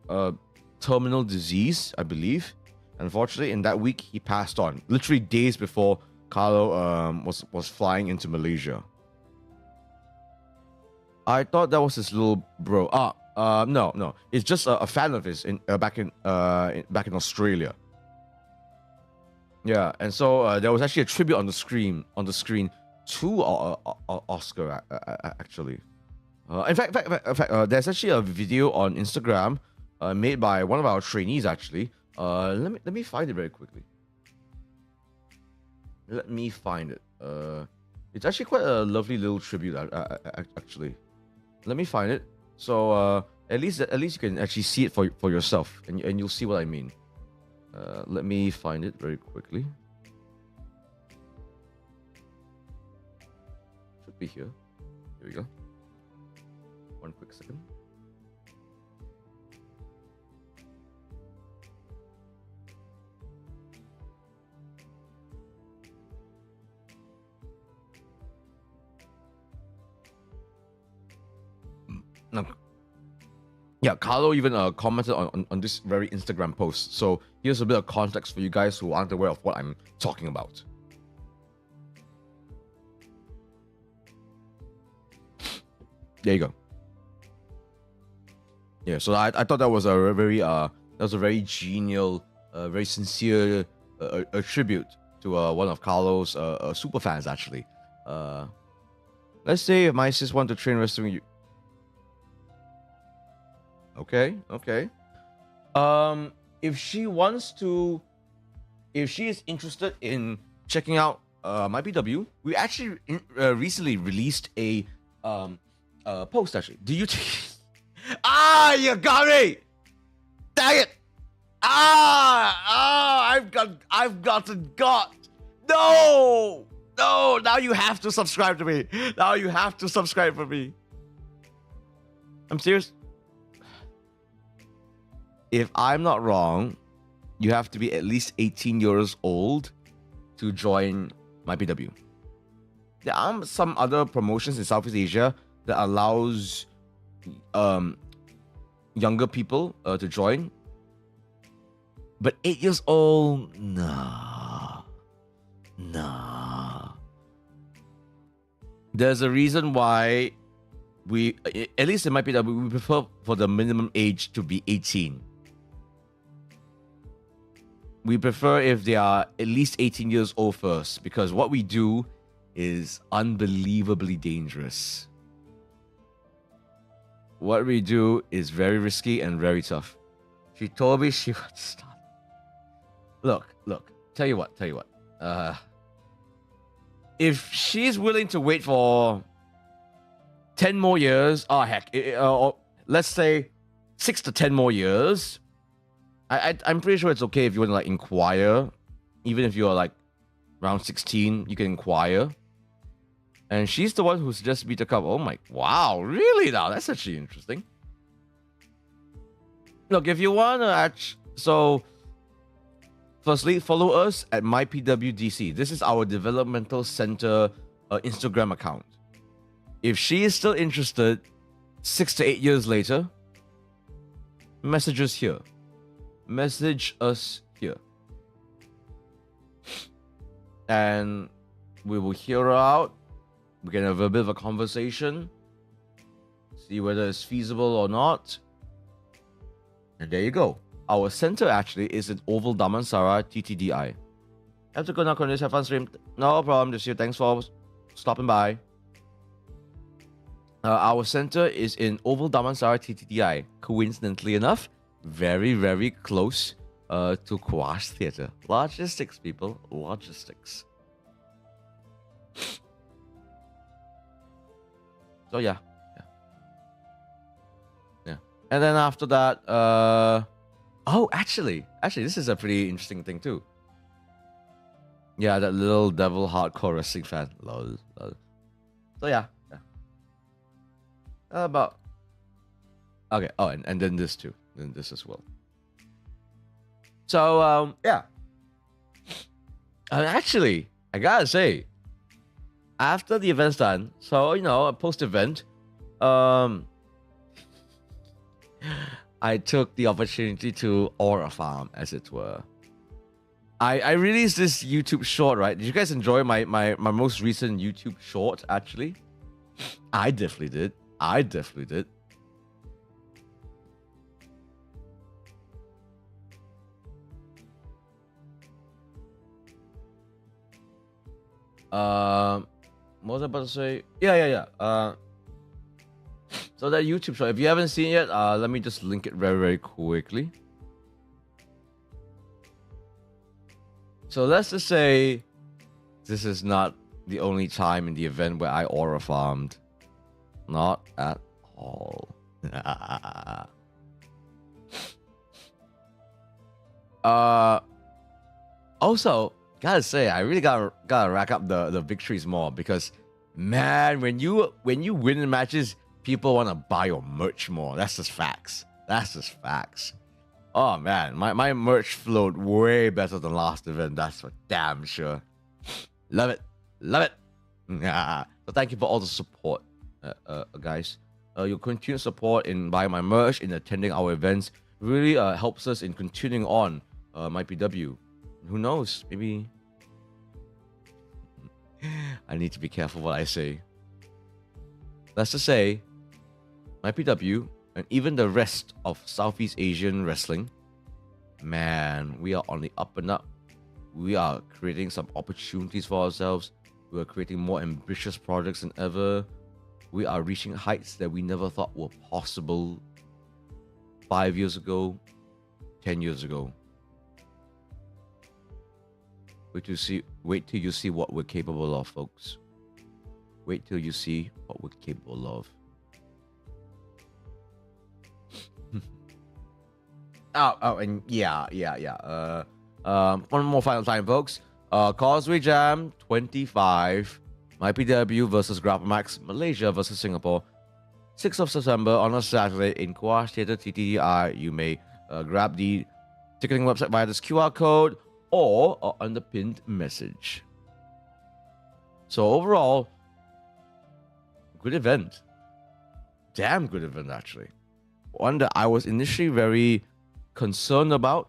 a terminal disease, I believe. Unfortunately, in that week, he passed on. Literally days before Carlo was flying into Malaysia. I thought that was his little bro. No. It's just a fan of his back in Australia. Yeah, and so there was actually a tribute on the screen to Oscar actually. In fact, there's actually a video on Instagram made by one of our trainees actually. Let me find it very quickly. Let me find it. It's actually quite a lovely little tribute actually. Let me find it. So at least you can actually see it for yourself, and you'll see what I mean. Let me find it very quickly. Should be here. Here we go. One quick second. Now, yeah, Carlo even commented on this very Instagram post. So here's a bit of context for you guys who aren't aware of what I'm talking about. There you go. Yeah, so I thought that was a very genial, very sincere a tribute to one of Carlo's super fans actually. Let's say if my sis want to train wrestling. Okay. If she is interested in checking out MYPW, we actually recently released a post actually. Do you? You got me! Dang it! I've gotten got. No! Now you have to subscribe to me. Now you have to subscribe for me. I'm serious. If I'm not wrong, you have to be at least 18 years old to join MYPW. There are some other promotions in Southeast Asia that allows younger people to join. But 8 years old, nah. Nah. There's a reason why we, at least in MYPW, we prefer for the minimum age to be 18. We prefer if they are at least 18 years old first, because what we do is unbelievably dangerous. What we do is very risky and very tough. She told me she would start. Look, tell you what. If she's willing to wait for 10 more years, or let's say 6 to 10 more years, I'm pretty sure it's okay if you want to like inquire. Even if you're like around 16, you can inquire. And she's the one who suggested me to come. Oh my, wow, really now? That's actually interesting. Look, if you want to so firstly, follow us at MyPWDC. This is our developmental center Instagram account. If she is still interested 6 to 8 years later, message us here. Message us here. And we will hear her out. We can have a bit of a conversation. See whether it's feasible or not. And there you go. Our center actually is in Oval Damansara, TTDI. Have to go now, Cornelius. Have fun stream. No problem this year. Thanks for stopping by. Our center is in Oval Damansara, TTDI. Coincidentally enough, very, very close to Quash Theatre. Logistics, people. Logistics. So yeah. And then after that, oh, actually, this is a pretty interesting thing too. Yeah, that little devil hardcore wrestling fan. Lol. So yeah. About. Okay. Oh, and then this too. Then this as well. So yeah. And actually, I gotta say, after the event's done, so a post-event, I took the opportunity to aura farm, as it were. I released this YouTube short, right? Did you guys enjoy my most recent YouTube short, actually? I definitely did. What was I about to say? Yeah. So that YouTube show, if you haven't seen it yet, let me just link it very, very quickly. So let's just say this is not the only time in the event where I aura farmed. Not at all. Also, gotta say, I really gotta rack up the victories more, because man, when you win in matches, people want to buy your merch more. That's just facts. Oh man, my merch flowed way better than last event. That's for damn sure. Love it. So thank you for all the support, guys. Your continued support in buying my merch, in attending our events, really helps us in continuing on MyPW. Who knows? Maybe I need to be careful what I say. Let's just say MyPW and even the rest of Southeast Asian wrestling, man, we are on the up and up. We are creating some opportunities for ourselves. We are creating more ambitious projects than ever. We are reaching heights that we never thought were possible 5 years ago, 10 years ago. Wait till you see what we're capable of, folks. Wait till you see what we're capable of. And yeah. One more final time, folks. Causeway Jam 25, MyPW versus Grapplemax, Malaysia versus Singapore, 6th of September on a Saturday in Quash Theatre, TTDI. You may grab the ticketing website via this QR code or on the pinned message. So overall, good event. Damn good event, actually. One that I was initially very concerned about,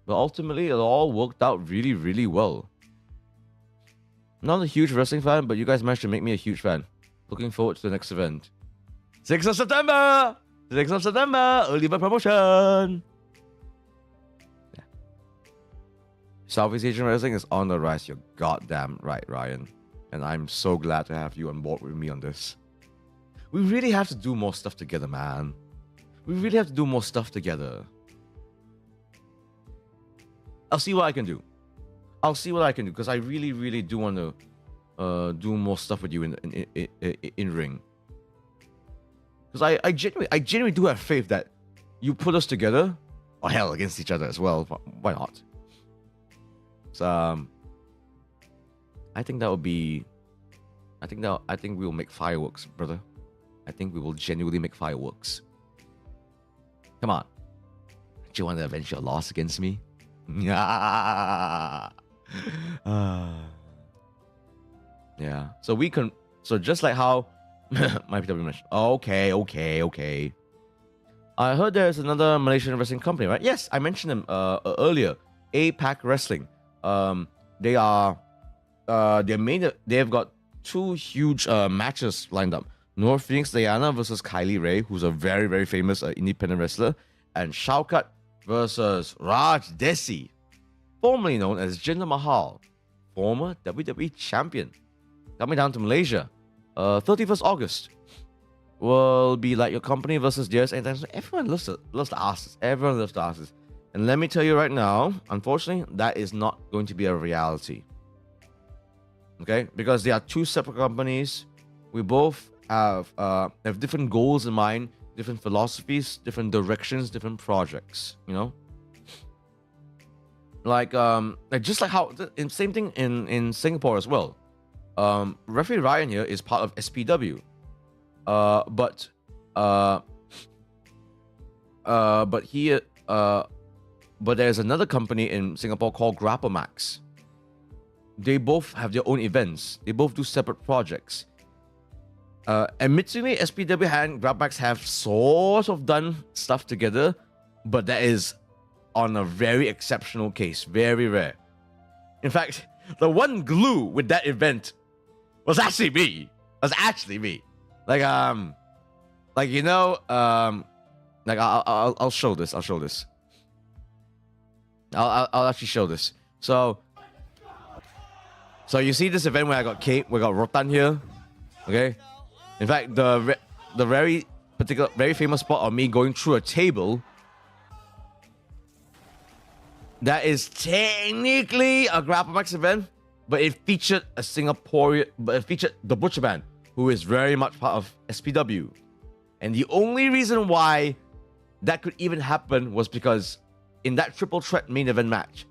but ultimately it all worked out really, really well. Not a huge wrestling fan, but you guys managed to make me a huge fan. Looking forward to the next event. 6th of September! 6th of September! Early bird promotion! Yeah. Southeast Asian wrestling is on the rise. You're goddamn right, Ryan. And I'm so glad to have you on board with me on this. We really have to do more stuff together, man. We really have to do more stuff together. I'll see what I can do. I'll see what I can do, because I really, really do want to do more stuff with you in ring. Because I genuinely do have faith that you put us together, or hell, against each other as well. Why not? So I think that would be. I think we will make fireworks, brother. I think we will genuinely make fireworks. Come on. Do you want to avenge your loss against me? Yeah. Yeah. So we can. So just like how MYPW mentioned. Okay. I heard there's another Malaysian wrestling company, right? Yes, I mentioned them earlier. APAC Wrestling. They are. They've got 2 huge matches lined up. North Phoenix Diana versus Kylie Ray, who's a very, very famous independent wrestler, and Shaukat versus Raj Desi, formerly known as Jinder Mahal, former WWE champion. Coming down to Malaysia, 31st August. Will be like your company versus theirs. And everyone loves to ask this. Everyone loves to ask this. And let me tell you right now, unfortunately, that is not going to be a reality. Okay? Because they are 2 separate companies. We both have different goals in mind, different philosophies, different directions, different projects, you know? Like just like how same thing in Singapore as well. Referee Ryan here is part of SPW. But there's another company in Singapore called Grapplemax. They both have their own events. They both do separate projects. Admittedly, SPW and Grapplemax have sort of done stuff together, but that is on a very exceptional case, very rare. In fact, the one glue with that event was actually me. Like you know, like I'll show this. I'll actually show this. So you see this event where I got Kate, we got Rotan here, okay? In fact, the very famous spot of me going through a table. That is technically a Grapplemax event, but it featured a Singaporean, but it featured the Butcher Band, who is very much part of SPW. And the only reason why that could even happen was because in that triple threat main event match,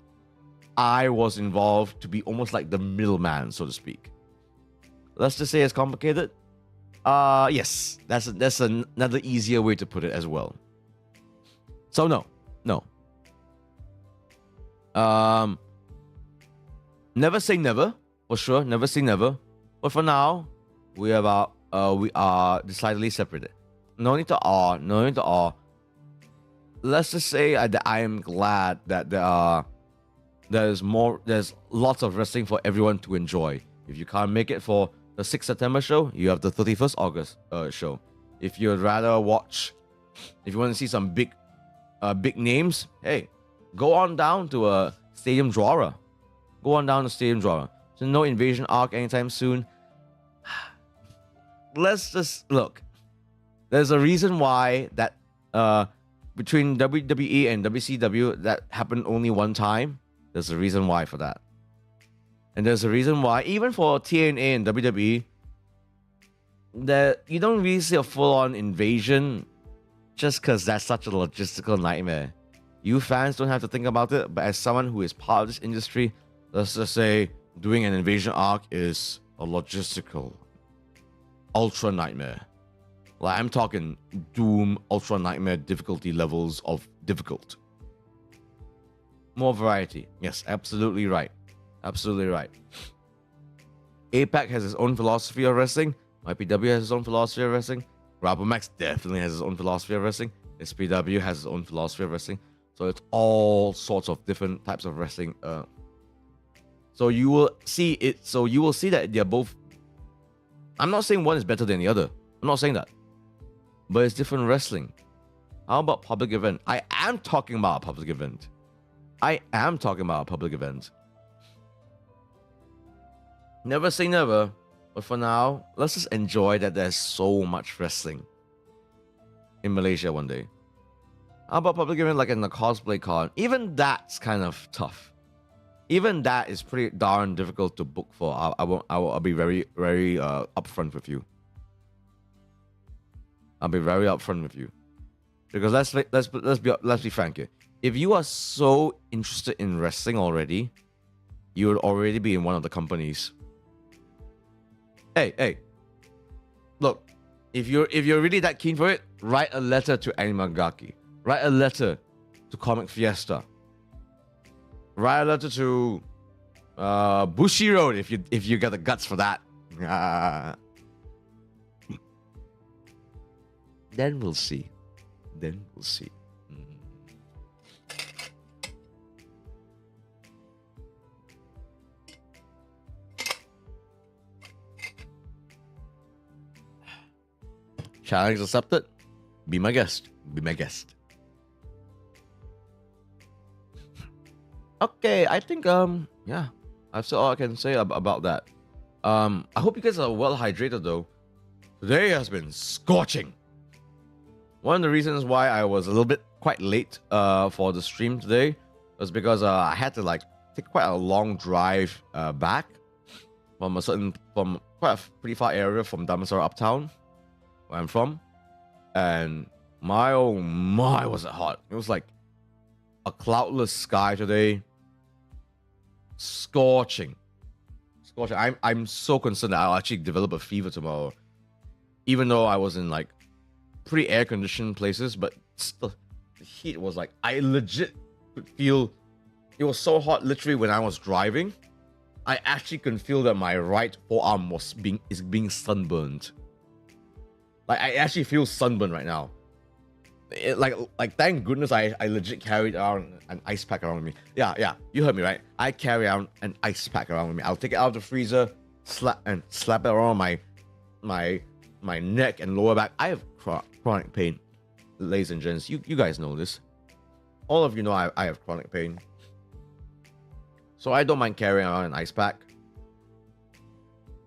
I was involved to be almost like the middleman, so to speak. Let's just say it's complicated. Yes, that's another easier way to put it as well. So no. Never say never, for sure. Never say never. But for now, we are decidedly separated. No need to awe. Let's just say that I am glad that there's lots of wrestling for everyone to enjoy. If you can't make it for the 6th September show, you have the 31st August show. If you'd rather watch, if you want to see some big names, hey, go on down to a Stadium Drawer. So no Invasion arc anytime soon. Let's just look. There's a reason why that between WWE and WCW that happened only one time. There's a reason why for that. And there's a reason why even for TNA and WWE that you don't really see a full-on invasion just because that's such a logistical nightmare. You fans don't have to think about it, but as someone who is part of this industry, let's just say doing an invasion arc is a logistical ultra nightmare. Like I'm talking Doom ultra nightmare difficulty levels of difficult. More variety. Yes, absolutely right. APAC has its own philosophy of wrestling. MYPW has its own philosophy of wrestling. Grapplemax definitely has its own philosophy of wrestling. SPW has its own philosophy of wrestling. So it's all sorts of different types of wrestling So you will see it. So you will see that they're both. I'm not saying one is better than the other. I'm not saying that. But it's different wrestling. How about public event? I am talking about a public event. Never say never. But for now, let's just enjoy that there's so much wrestling in Malaysia one day. How about public event like in the cosplay con? Even that's kind of tough. Even that is pretty darn difficult to book for. I'll be very upfront with you. I'll be very upfront with you, because let's be frank here. If you are so interested in wrestling already, you would already be in one of the companies. Hey, look, if you're really that keen for it, write a letter to Animagaki. Write a letter to Comic Fiesta. Write a letter to Bushi Road if you got the guts for that. Then we'll see. Challenge accepted. Be my guest. Okay, I think yeah, I've said all I can say about that. I hope you guys are well hydrated though. Today has been scorching. One of the reasons why I was a little bit quite late for the stream today was because I had to like take quite a long drive back from quite a pretty far area from Damansara Uptown, where I'm from, and my oh my was it hot. It was like a cloudless sky today. Scorching. I'm so concerned that I'll actually develop a fever tomorrow, even though I was in like pretty air conditioned places, but still the heat was like, I legit could feel it was so hot. Literally when I was driving, I actually can feel that my right forearm is being sunburned. Like I actually feel sunburned right now. Like thank goodness I legit carried around an ice pack around with me. Yeah, you heard me right. I carry around an ice pack around with me. I'll take it out of the freezer, slap it around my neck and lower back. I have chronic pain, ladies and gents. You guys know this. All of you know I have chronic pain, so I don't mind carrying around an ice pack,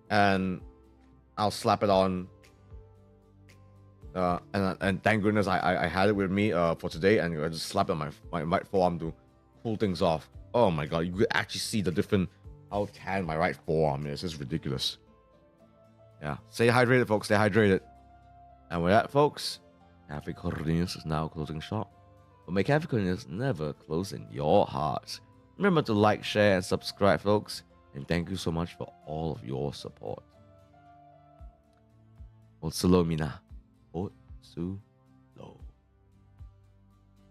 and I'll slap it on. And thank goodness I had it with me for today, and I just slapped on my right forearm to cool things off. Oh my god, you could actually see the different how tan my right forearm is. It's ridiculous. Yeah, stay hydrated, folks. Stay hydrated. And with that, folks, Cafe Cornelius is now closing shop. But may Cafe Cornelius never close in your hearts. Remember to like, share, and subscribe, folks. And thank you so much for all of your support. Otsulo mina. Otsulo.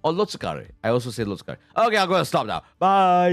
Oh, Lotsukare. I also say Lotsukare. Okay, I'm going to stop now. Bye.